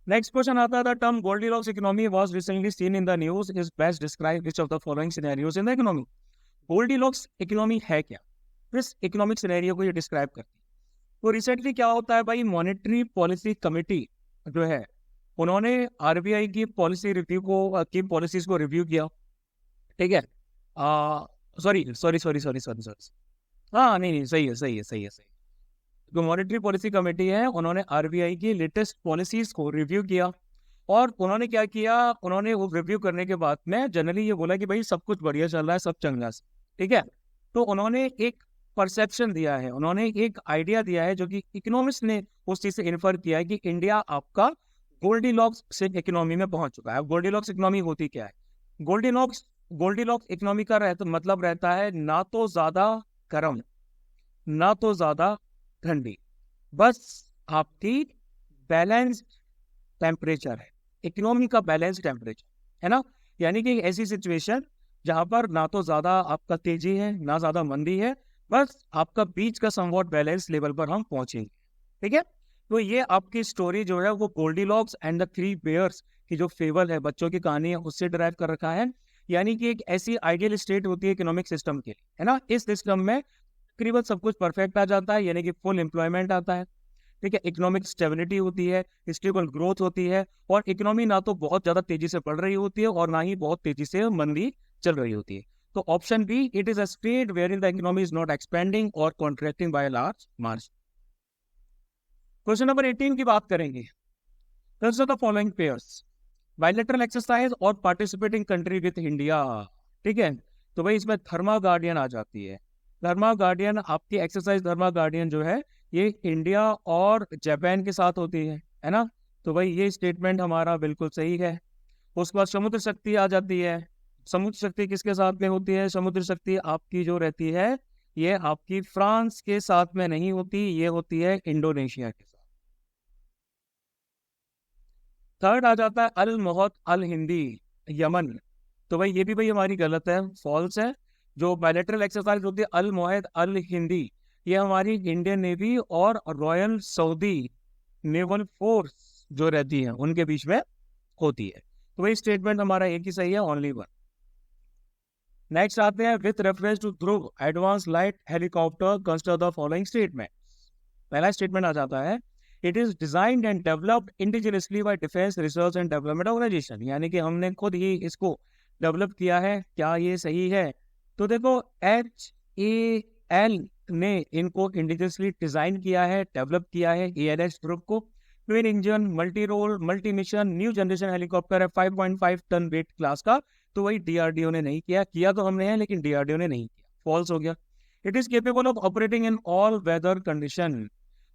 नेक्स्ट क्वेश्चन आता है, the term Goldilocks economy was recently seen in the news, is best describe which of the following scenarios in the economy. Goldilocks economy है क्या, इस इकोनॉमिक सिनेरियो को ये डिस्क्राइब करती है। तो रिसेंटली क्या होता है भाई, मॉनेटरी पॉलिसी कमेटी जो है उन्होंने RBI की पॉलिसी रिव्यू की पॉलिसीज को रिव्यू किया। ठीक है, sorry sorry sorry sorry sorry sorry, हाँ नहीं नहीं सही है सही है सही है सही। जो मॉनेटरी पॉलिसी कमेटी है उन्होंने RBI की लेटेस्ट पॉलिसीज को रिव्यू किया और उन्होंने क्या किया, उन्होंने वो रिव्यू करने के बाद में जनरली ये बोला कि भाई सब कुछ बढ़िया चल रहा है, सब चंगा से। ठीक है, तो उन्होंने एक परसेप्शन दिया है, उन्होंने एक आइडिया दिया है जो कि इकोनॉमिस्ट ने उस चीज से इन्फर किया है कि इंडिया आपका गोल्डीलॉक्स से इकोनॉमी में पहुंच चुका है। गोल्डीलॉक्स इकोनॉमी होती क्या है, गोल्डीलॉक्स इकोनॉमी का मतलब रहता है ना तो ज्यादा गर्म ना तो ज्यादा ठंडी, बस आपकी बैलेंस टेम्परेचर है, इकोनॉमी का बैलेंस टेम्परेचर है ना। यानी कि ऐसी सिचुएशन जहां पर ना तो ज्यादा आपका तेजी है ना ज्यादा मंदी है, बस आपका बीच का समवॉट बैलेंस लेवल पर हम पहुंचेंगे। ठीक है, तो ये आपकी स्टोरी जो है वो गोल्डीलॉक्स एंड द 3 बेयर्स की जो फेबल है, बच्चों की कहानी है, उससे ड्राइव कर रखा है। यानी कि एक ऐसी आइडियल स्टेट होती है इकोनॉमिक सिस्टम के लिए, है ना। इस सिस्टम में तकरीबन सब कुछ परफेक्ट आ जाता है, यानी कि फुल एम्प्लॉयमेंट आता है। ठीक है, इकोनॉमिक स्टेबिलिटी होती है, स्टेबल ग्रोथ होती है और इकोनॉमी ना तो बहुत ज्यादा तेजी से बढ़ रही होती है और ना ही बहुत तेजी से मंदी चल रही होती है। तो option B, it is a state wherein the economy is not expanding और contracting by large margin. Question number 18 की बात करेंगे, consider the following pairs bilateral exercise और पार्टिसिपेटिंग कंट्री विद इंडिया। ठीक है, तो भाई इसमें थर्मा गार्डियन आ जाती है। धर्मा गार्डियन, आपकी एक्सरसाइज धर्मा गार्डियन जो है ये इंडिया और जापान के साथ होती है ना। तो भाई ये स्टेटमेंट हमारा बिल्कुल सही है। उसके बाद समुद्र शक्ति आ जाती है। समुद्र शक्ति किसके साथ में होती है? समुद्र शक्ति आपकी जो रहती है ये आपकी फ्रांस के साथ में नहीं होती, ये होती है इंडोनेशिया के साथ। थर्ड आ जाता है अल मोहत अल हिंदी, यमन। तो भाई ये भी भाई हमारी गलत है, फॉल्स है। जो बायलैटरल एक्सरसाइज होती है अल मोहद अल हिंदी, ये हमारी इंडियन नेवी और रॉयल सऊदी नेवल फोर्स जो रहती है उनके बीच में होती है। तो भाई स्टेटमेंट हमारा एक ही सही है, ओनली वन। नेक्स्ट आते हैं, with reference to Dhruv advance light helicopter consider the following statement. पहला स्टेटमेंट आ जाता है, it is designed and developed indigenously by defence research and development organisation, यानी कि हमने खुद ही इसको डेवलप किया है। क्या ये सही है? तो देखो HAL ने इनको इंडिजिनियसली डिजाइन किया है, डेवलप किया है, ALH ग्रुप को। Twin engine multi role multi mission new generation helicopter है 5.5 टन वेट क्लास का। तो वही DRDO ने नहीं किया तो हमने है, लेकिन DRDO ने नहीं किया, फॉल्स हो गया। It is capable of operating in all weather condition.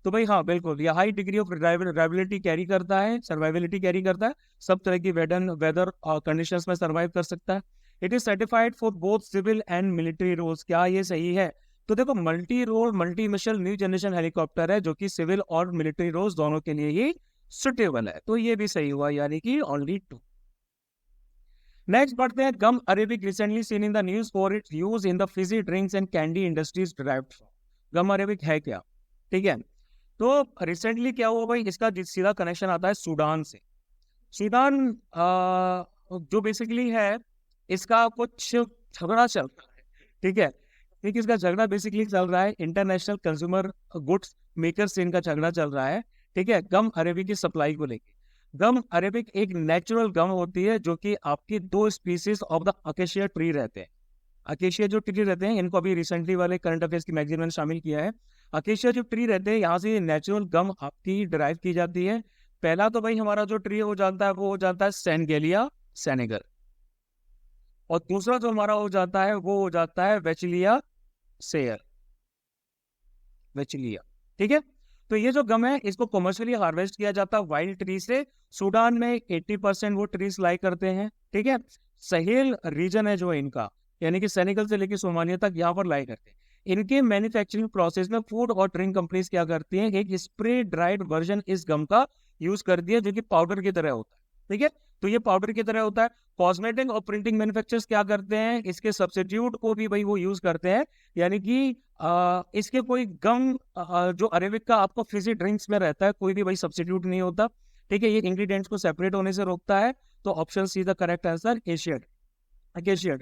तो भाई हाँ बिल्कुल, ये high degree of reliability carry करता है, सर्वाइबिलिटी कैरी करता है, सब तरह की वेदर कंडीशंस में सर्वाइव कर सकता है। It is certified for both civil and military roles. क्या ये सही है? तो देखो multi role multi mission new generation helicopter है जो कि सिविल और मिलिट्री रोल्स दोनों के लिए ही सुटेबल है, तो ये भी सही हुआ, यानी कि ओनली 2। नेक्स्ट बढ़ते हैं, gum Arabic recently seen in the news for its use in the fizzy drinks and candy industries derived from. Gum Arabic है क्या? ठीक है, तो रिसेंटली क्या हुआ भाई, इसका सीधा कनेक्शन आता है सूडान से। सूडान जो बेसिकली है, इसका कुछ झगड़ा चल रहा है, ठीक है। ठीक, इसका झगड़ा बेसिकली चल रहा है इंटरनेशनल कंज्यूमर गुड्स मेकर से इनका झगड़ा चल रहा है, ठीक है, गम अरेबिक की सप्लाई को लेके। गम अरेबिक एक नेचुरल गम होती है जो कि आपकी 2 species of the acacia tree रहते हैं। अकेशिया जो ट्री रहते हैं, इनको अभी रिसेंटली वाले करंट अफेयर्स की मैगजीन में शामिल किया है। अकेशिया जो ट्री रहते हैं, यहाँ से नेचुरल गम आपकी डिराइव की जाती है। पहला तो भाई हमारा जो ट्री हो जाता है वो हो जाता है सेनगेलिया सेनेगर, और दूसरा जो हमारा हो जाता है वो हो जाता है वेचिलिया सेयर, वेचिलिया, ठीक है। तो ये जो गम है इसको कमर्शियली हार्वेस्ट किया जाता है वाइल्ड ट्री से। सूडान में 80% वो ट्रीज लाई करते हैं, ठीक है। सहेल रीजन है जो इनका, यानी कि सेनेगल से लेकर सोमालिया तक यहाँ पर लाई करते हैं। इनके मैन्युफैक्चरिंग प्रोसेस में फूड और ड्रिंक कंपनीज क्या करती हैं, एक स्प्रे ड्राइड वर्जन इस गम का यूज करती है जो कि पाउडर की तरह होता है, ठीक है। तो ये पाउडर की तरह होता है। कॉस्मेटिक और प्रिंटिंग मैन्युफैक्चरर्स क्या करते हैं, इसके सब्स्टिट्यूट को भी भाई वो यूज करते हैं, यानी कि इसके कोई गम जो अरेबिक का आपको फिजी ड्रिंक्स में रहता है कोई भी भाई सब्स्टिट्यूट नहीं होता, ठीक है। ये इंग्रेडिएंट्स को सेपरेट होने से रोकता है। तो option C the correct answer, Asia.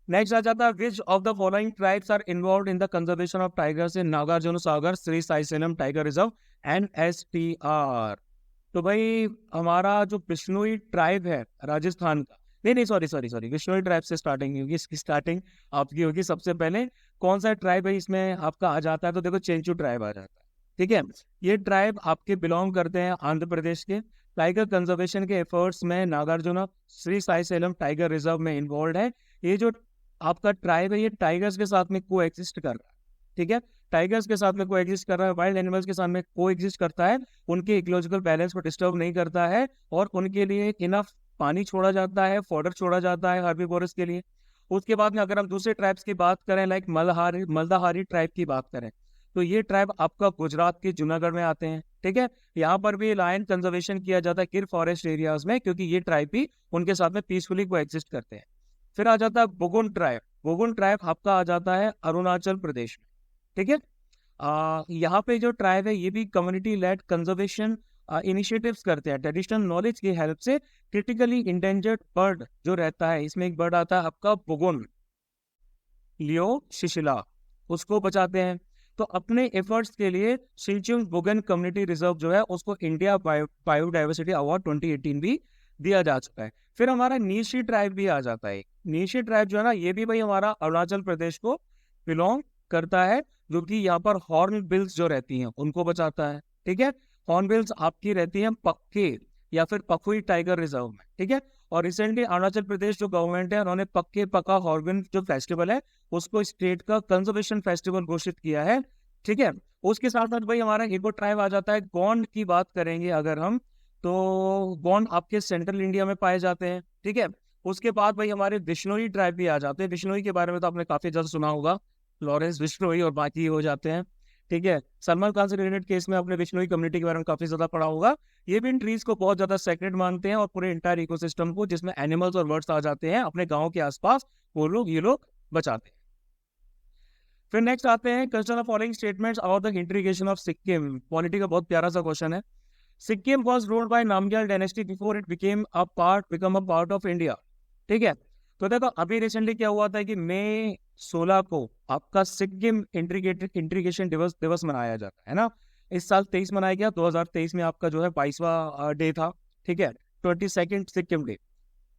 Next आ जाता है, which of the following tribes are involved in the conservation of tigers in Nagarjuna Sagar Srisailam tiger reserve NSTR। तो भाई हमारा जो बिश्नोई ट्राइब है राजस्थान का, नहीं सॉरी बिश्नोई ट्राइब से स्टार्टिंग होगी, इसकी स्टार्टिंग आपकी होगी। सबसे पहले कौन सा ट्राइब है इसमें आपका आ जाता है, तो देखो चेंचू ट्राइब आ जाता है, ठीक है। ये ट्राइब आपके बिलोंग करते हैं आंध्र प्रदेश के। टाइगर कंजर्वेशन के एफर्ट्स में नागार्जुना श्री साई सेलम टाइगर रिजर्व में इन्वॉल्व है। ये जो आपका ट्राइब है ये टाइगर्स के साथ में को एग्जिस्ट कर रहा है, ठीक है। टाइगर्स के साथ में को एग्जिस्ट कर रहा है, वाइल्ड एनिमल्स के साथ में को एग्जिस्ट करता है, उनके इकोलॉजिकल बैलेंस को डिस्टर्ब नहीं करता है, और उनके लिए इनफ पानी छोड़ा जाता है, फॉडर छोड़ा जाता है हर्बीवोरस के लिए। उसके बाद में अगर हम दूसरे ट्राइब्स की बात करें, लाइक मल्दाहारी ट्राइब की बात करें, तो ये ट्राइब आपका गुजरात के जूनागढ़ में आते हैं, ठीक है। यहाँ पर भी लायन कंजर्वेशन किया जाता है गिर फॉरेस्ट एरियाज में, क्योंकि ये ट्राइब भी उनके साथ में पीसफुली को एग्जिस्ट करते हैं। फिर आ जाता है बुगुन ट्राइब। बुगुन ट्राइब आपका आ जाता है अरुणाचल प्रदेश में, ठीक है। यहाँ पे जो ट्राइब है ये भी कम्युनिटी लेड कंजर्वेशन इनिशिएटिव्स करते हैं ट्रेडिशनल नॉलेज की हेल्प से। क्रिटिकली इंडेंजर्ड बर्ड जो रहता है, इसमें एक बर्ड आता है आपका बुगुन लियो शिशिला, उसको बचाते हैं। तो अपने एफर्ट्स के लिए सिलचुंग बुगन कम्युनिटी रिजर्व जो है उसको इंडिया बायोडाइवर्सिटी अवार्ड 2018 भी दिया जा चुका है। फिर हमारा नीशी ट्राइब भी आ जाता है। नीशी ट्राइब जो है ना, ये भी भाई हमारा अरुणाचल प्रदेश को बिलोंग करता है, जो कि यहाँ पर हॉर्न बिल्स जो रहती हैं उनको बचाता है, ठीक है। हॉर्न बिल्स आपकी रहती हैं पक्के या फिर पखुई टाइगर रिजर्व में, ठीक है। और रिसेंटली अरुणाचल प्रदेश जो गवर्नमेंट है उन्होंने पक्के पका हॉर्गन जो फेस्टिवल है उसको स्टेट का कंजर्वेशन फेस्टिवल घोषित किया है। ठीक है, उसके साथ साथ भाई हमारा एक और ट्राइब आ जाता है गोंड की बात करेंगे अगर हम, तो गोंड आपके सेंट्रल इंडिया में पाए जाते हैं। ठीक है, उसके बाद भाई हमारे बिश्नोई ट्राइब भी आ जाते हैं। बिश्नोई के बारे में तो आपने काफी ज्यादा सुना होगा, लॉरेंस बिश्नोई और बाकी हो जाते हैं। ठीक है, सलमान खान से रिलेटेड केस में आपने बिश्नोई कम्युनिटी के बारे में काफी ज्यादा पढ़ा होगा। ये भी इन ट्रीज को बहुत ज्यादा सेक्रेट मानते हैं और पूरे इंटायर इकोसिस्टम को जिसमें एनिमल्स और बर्ड्स आ जाते हैं अपने गाँव के आसपास, वो लोग ये लोग बचाते हैं। फिर नेक्स्ट आते हैं consider the following statements about the integration of Sikkim. Polity का बहुत प्यारा सा क्वेश्चन है। Sikkim was ruled by Namgyal dynasty before it become a part of India. ठीक है, तो देखो अभी रिसेंटली क्या हुआ था कि मई 16 को आपका सिक्किम इंटीग्रेशन दिवस दिवस मनाया जाता है ना। इस साल 23 मनाया गया, 2023 में आपका जो है 22वां डे था। ठीक है, 22nd सिक्किम डे।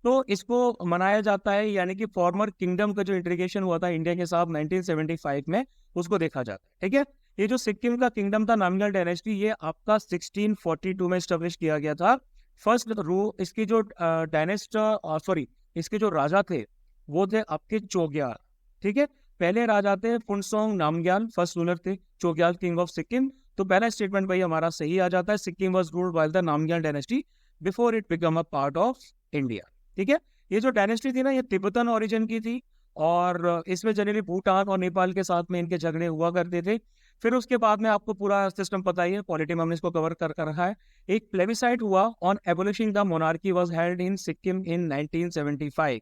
तो इसको मनाया जाता है, यानी कि फॉर्मर किंगडम का जो इंटीग्रेशन हुआ था इंडिया के साथ 1975 में, उसको देखा जाता है। ठीक है, ये जो सिक्किम का किंगडम था नामग्याल डायनेस्टी, ये आपका 1642 में स्टेब्लिश किया गया था। फर्स्ट रू इसकी जो डायनेस्ट सॉरी इसके जो राजा थे वो थे आपके चोग्याल। ठीक है, पहले राजा थे फुनसोंग नामग्याल, फर्स्ट रूलर थे चोग्याल किंग ऑफ सिक्किम। तो पहला स्टेटमेंट भाई हमारा सही आ जाता है, Sikkim was ruled by the Namgyal dynasty before it become a part of India. ठीक है, ये जो डायनेस्टी थी ना ये तिब्बतन ओरिजिन की थी और इसमें जनरली भूटान और नेपाल के साथ में इनके झगड़े हुआ करते थे। फिर उसके बाद में आपको पूरा सिस्टम पता ही है, पॉलिटी में हमने इसको कवर कर रखा है। एक प्लेबिसाइट हुआ on abolishing the monarchy was held in Sikkim in 1975।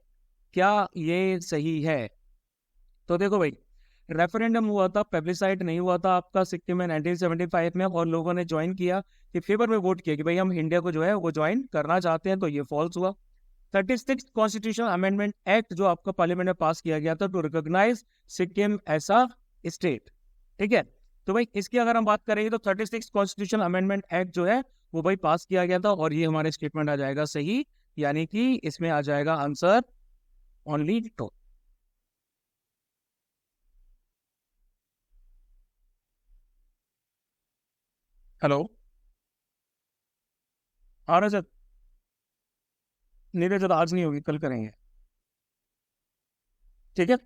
क्या ये सही है? तो देखो भाई, रेफरेंडम हुआ था, प्लेबिसाइट नहीं हुआ था आपका सिक्किम में 1975 में, और लोगों ने ज्वाइन किया कि फेवर में वोट किया कि भाई हम इंडिया को जो है वो ज्वाइन करना चाहते हैं, तो ये फॉल्स हुआ। 36 कॉन्स्टिट्यूशनल अमेंडमेंट एक्ट जो आपका पार्लियामेंट में पास किया गया था to recognise Sikkim as a state. ठीक है, तो भाई इसकी अगर हम बात करेंगे तो 36 कॉन्स्टिट्यूशनल अमेंडमेंट एक्ट जो है वो भाई पास किया गया था, और ये हमारे स्टेटमेंट आ जाएगा सही, यानी कि इसमें आ जाएगा आंसर ओनली टू। हेलो, आ रहा सर? नहीं रजत, आज नहीं होगी, कल करेंगे। ठीक है,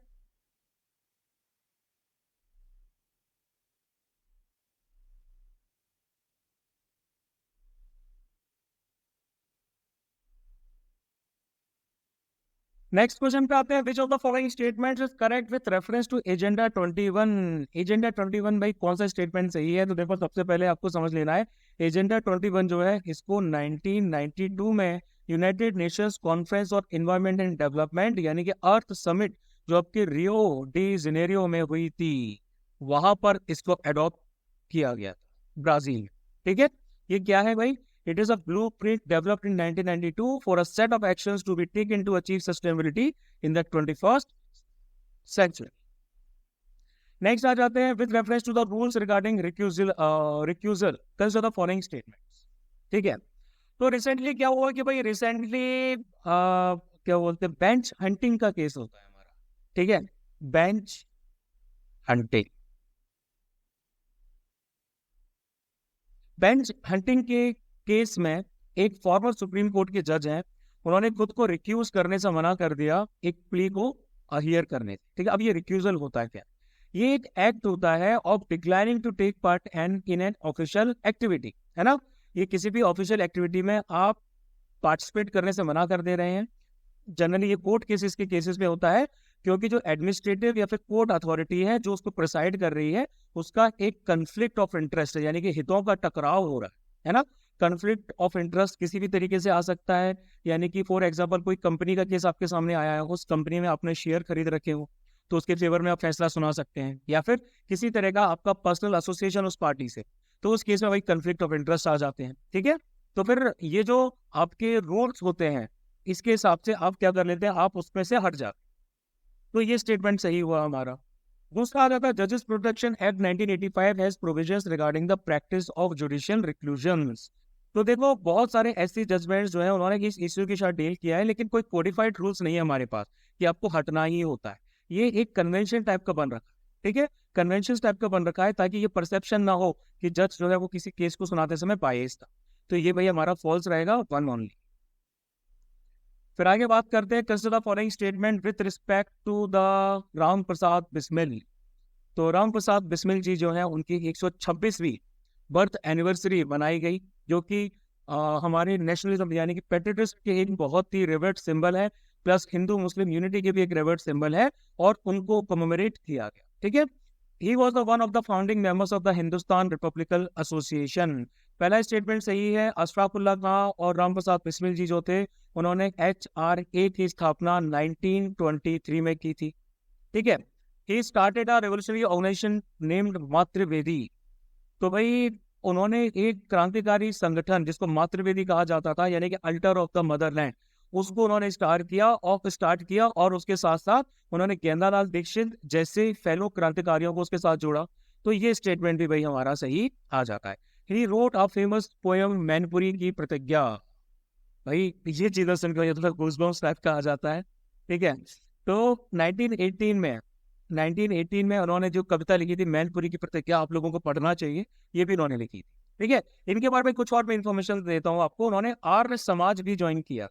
नेक्स्ट क्वेश्चन पे आते हैं। Which of the following statement is correct with reference to agenda 21? Agenda 21 भाई कौन सा स्टेटमेंट सही है? तो देखो सबसे पहले आपको समझ लेना है, एजेंडा 21 जो है इसको 1992 में United Nations conference on environment and development यानी कि अर्थ समिट जो आपके रियो डी जेनेरियो में हुई थी, वहां पर इसको अडॉप्ट किया गया था, ब्राजील। ठीक है, ये क्या है भाई? It is a blueprint developed in 1992 for a set of actions to be taken to achieve sustainability in the 21st century. Next आ जाते हैं with reference to the rules regarding recusal consider the following statements. ठीक है, तो recently क्या हुआ कि भाई recently क्या बोलते हैं, बेंच हंटिंग का केस होता है हमारा। ठीक है, बेंच हंटिंग, बेंच हंटिंग के केस में एक फॉर्मर सुप्रीम कोर्ट के जज हैं, उन्होंने खुद को रिक्यूज करने से मना कर दिया एक प्ली को अहियर करने से। ठीक है, अब ये रिक्यूजल होता है क्या? ये एक एक्ट होता है of declining to take part and in an official activity, है ना। ये किसी भी ऑफिशियल एक्टिविटी में आप पार्टिसिपेट करने से मना कर दे रहे हैं। जनरली ये कोर्ट केसेस के केसेस में होता है, क्योंकि जो एडमिनिस्ट्रेटिव या फिर कोर्ट अथॉरिटी है जो उसको प्रिसाइड कर रही है, उसका एक कंफ्लिक्ट ऑफ इंटरेस्ट है, यानी कि हितों का टकराव हो रहा है ना। कंफ्लिक्ट ऑफ इंटरेस्ट किसी भी तरीके से आ सकता है, यानी कि फॉर एग्जांपल कोई कंपनी का केस आपके सामने आया है, उस कंपनी में आपने शेयर खरीद रखे हो तो उसके फेवर में आप फैसला सुना सकते हैं, या फिर किसी तरह का आपका पर्सनल एसोसिएशन उस पार्टी से, तो उस केस में भाई कंफ्लिक्ट ऑफ इंटरेस्ट आ जाते हैं। ठीक है, तो फिर ये जो आपके रूल्स होते हैं इसके हिसाब से आप क्या कर लेते हैं, आप उसमें से हट जाते। तो ये स्टेटमेंट सही हुआ हमारा। दूसरा आ जाता है जजेस protection act 1985 has provisions regarding the practice of judicial recusals. तो देखो बहुत सारे ऐसे जजमेंट्स जो है उन्होंने इस इश्यू के साथ डील किया है, लेकिन कोई कोडिफाइड रूल्स नहीं है हमारे पास कि आपको हटना ही होता है। ये एक कन्वेंशन टाइप का बन रखा है। ठीक है, कन्वेंशन टाइप का बन रखा है ताकि ये परसेप्शन ना हो कि जज जो है वो किसी केस को सुनाते समय बायस्ड था। तो ये भाई हमारा फॉल्स रहेगा, वन ओनली। फिर आगे बात करते हैं, consider the following statement with respect to the Ram Prasad Bismil. तो राम प्रसाद बिस्मिल जी जो है उनकी 126वीं बर्थ एनिवर्सरी बनाई गई, जो कि हमारे नेशनलिज्म यानी कि पेट्रियटिज्म के एक बहुत ही रिवर्ट सिंबल है, प्लस हिंदू मुस्लिम यूनिटी के भी एक रिवर्ट सिंबल है, और उनको कमेमोरेट किया गया। ठीक है, he was the one of the founding members of the Hindustan Republican association. पहला स्टेटमेंट सही है, अशफाकुल्ला खां और राम प्रसाद बिस्मिल जी जो थे उन्होंने HRA की स्थापना 1923 में की थी। ठीक है, he started a revolutionary organisation named Matrivedi. तो भाई उन्होंने एक क्रांतिकारी संगठन जिसको मातृवेदी कहा जाता था, यानी कि अल्टर ऑफ द मदरलैंड, उसको उन्होंने स्टार्ट किया और उसके साथ साथ उन्होंने गेंदालाल दीक्षित जैसे फेलो क्रांतिकारियों को उसके साथ जोड़ा। तो ये स्टेटमेंट भी भाई हमारा सही आ जाता है। He wrote a famous poem Mainpuri की प्रतिज्ञा। भाई ये चीजें सुनकर ये थोड़ा गूज़बम्स टाइप का आ जाता है। ठीक है, तो 1918 में उन्होंने जो कविता लिखी थी मैनपुरी की प्रतिज्ञा, आप लोगों को पढ़ना चाहिए, ये भी उन्होंने लिखी थी। ठीक है, इनके बारे में कुछ और मैं इन्फॉर्मेशन देता हूँ आपको। उन्होंने आर्य समाज भी ज्वाइन किया।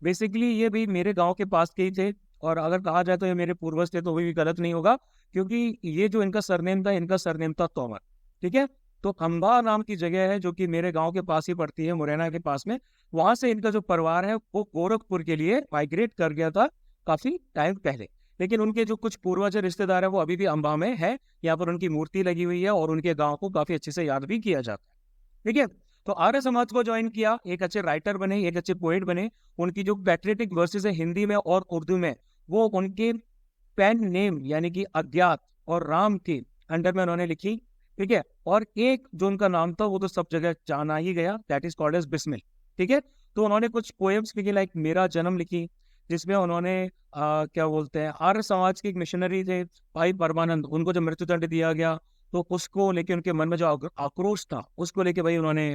बेसिकली ये भी मेरे गांव के पास के ही थे, और अगर कहा जाए तो ये मेरे पूर्वज थे तो भी गलत नहीं होगा, क्योंकि ये जो इनका सरनेम था, इनका सरनेम था तोमर। ठीक है, तो अम्बा नाम की जगह है जो कि मेरे गांव के पास ही पड़ती है, मुरैना के पास में। वहां से इनका जो परिवार है वो गोरखपुर के लिए माइग्रेट कर गया था काफी टाइम पहले, लेकिन उनके जो कुछ पूर्वज रिश्तेदार है वो अभी भी अम्बा में है। यहाँ पर उनकी मूर्ति लगी हुई है और उनके गांव को काफी अच्छे से याद भी किया जाता है। ठीक है, तो आर्य समाज को ज्वाइन किया, एक अच्छे राइटर बने, एक अच्छे पोएट बने। उनकी जो पैट्रियटिक वर्सेस है हिंदी में और उर्दू में, वो उनके पेन नेम यानी कि अज्ञात और राम के अंडर में उन्होंने लिखी। ठीक है, और एक जो उनका नाम था वो तो सब जगह जाना ही गया, दैट इज कॉल्ड एज बिस्मिल। ठीक है, तो उन्होंने कुछ पोएम्स लिखी, लाइक मेरा जन्म लिखी, जिसमें उन्होंने क्या बोलते हैं, आर्य समाज के एक मिशनरी थे भाई परमानंद, उनको जब मृत्युदंड दिया गया तो उसको लेके उनके मन में जो आक्रोश था उसको लेके भाई उन्होंने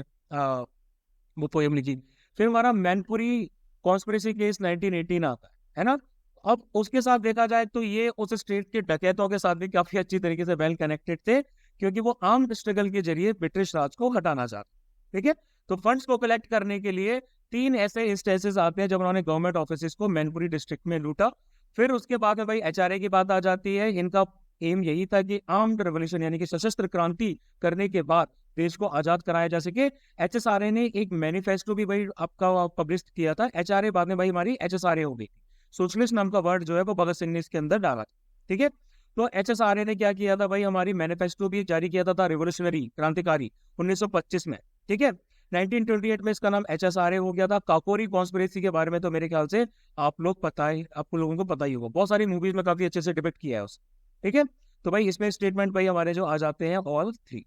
वो पोएम लिखी। फिर हमारा मैनपुरी कॉन्स्पिरेसी केस 1918 आता है ना। अब उसके साथ देखा जाए तो ये उस स्टेट के डकैतों के साथ भी काफी अच्छी तरीके से वेल कनेक्टेड थे, क्योंकि वो आर्म्ड स्ट्रगल के जरिए ब्रिटिश राज को हटाना चाहते। ठीक है, तो फंड्स को कलेक्ट करने के लिए 3 ऐसे इंस्टेंसेस आते हैं जब उन्होंने गवर्नमेंट ऑफिस को मैनपुरी डिस्ट्रिक्ट में लूटा। फिर उसके बाद में भाई HRA की बात आ जाती है। इनका एम यही था कि आर्म्ड रेवोल्यूशन यानी कि सशस्त्र क्रांति करने के बाद देश को आजाद कराया जा सके। HSRA ने एक मैनिफेस्टो भी भाई आपका पब्लिश किया था। HRA बाद में भाई हमारी HSRA हो गई। सोशलिस्ट नाम का वर्ड जो है वो भगत सिंह ने इसके अंदर डाला। ठीक है, तो HSRA ने क्या किया था भाई, हमारी मैनिफेस्टो भी जारी किया था रिवोल्यूशनरी क्रांतिकारी 1925 में। ठीक है, 1928 में इसका नाम HSRA हो गया था। काकोरी कॉन्स्पिरेसी के बारे में तो मेरे ख्याल से आप लोगों को पता ही होगा, बहुत सारी मूवीज में काफी अच्छे से डिपिक्ट किया है उसे। ठीक है, तो भाई इसमें स्टेटमेंट भाई हमारे जो आ जाते हैं ऑल 3।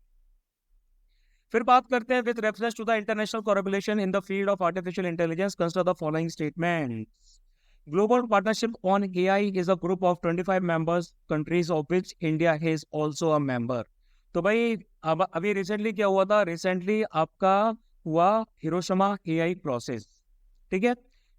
फिर बात करते हैं, with reference to the international collaboration in the field of artificial intelligence consider the following statement. Global Partnership on AI is a group of 25 members countries of which India is also a member। तो भाई अब अभी recently क्या हुआ था, recently आपका हुआ Hiroshima AI process. ठीक है,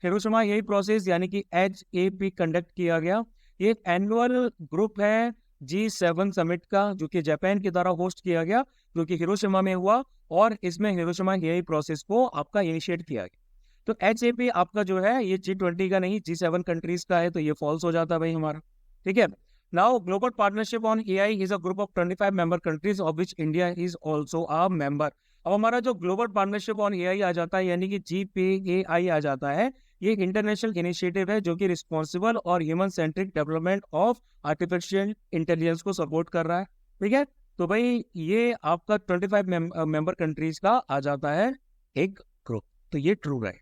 हिरोशिमा AI प्रोसेस यानी कि HAP कंडक्ट किया गया। ये एक एनुअल ग्रुप है G7 समिट का, जो कि जापान के द्वारा होस्ट किया गया, जो कि हिरोशिमा में हुआ, और इसमें हिरोशिमा AI प्रोसेस को आपका इनिशिएट किया गया। तो HAP आपका जो है ये G20 का नहीं, G7 कंट्रीज का है, तो ये फॉल्स हो जाता है भाई हमारा। ठीक है, now global partnership on AI is a group of 25 member countries of which India is also a member. अब हमारा जो ग्लोबल पार्टनरशिप ऑन AI आ जाता है यानी कि GPAI आ जाता है, ये इंटरनेशनल इनिशिएटिव है जो कि रिस्पॉन्सिबल और human centric development of artificial intelligence को सपोर्ट कर रहा है। ठीक है, तो भाई ये आपका 25 मेंबर कंट्रीज का आ जाता है एक ग्रुप, तो ये ट्रू है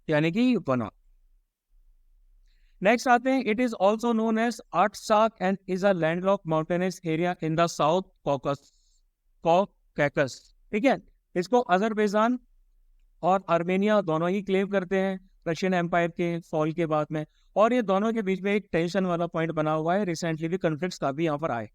यानी कि बना। नेक्स्ट आते हैं, it is also known as Artsakh and is a landlocked mountainous area in the South Caucasus. ठीक है, इसको अजरबैजान और आर्मेनिया दोनों ही क्लेम करते हैं रशियन एम्पायर के फॉल के बाद में, और ये दोनों के बीच में एक टेंशन वाला पॉइंट बना हुआ है। रिसेंटली भी कन्फ्लिक्ट्स काफी यहाँ पर आए।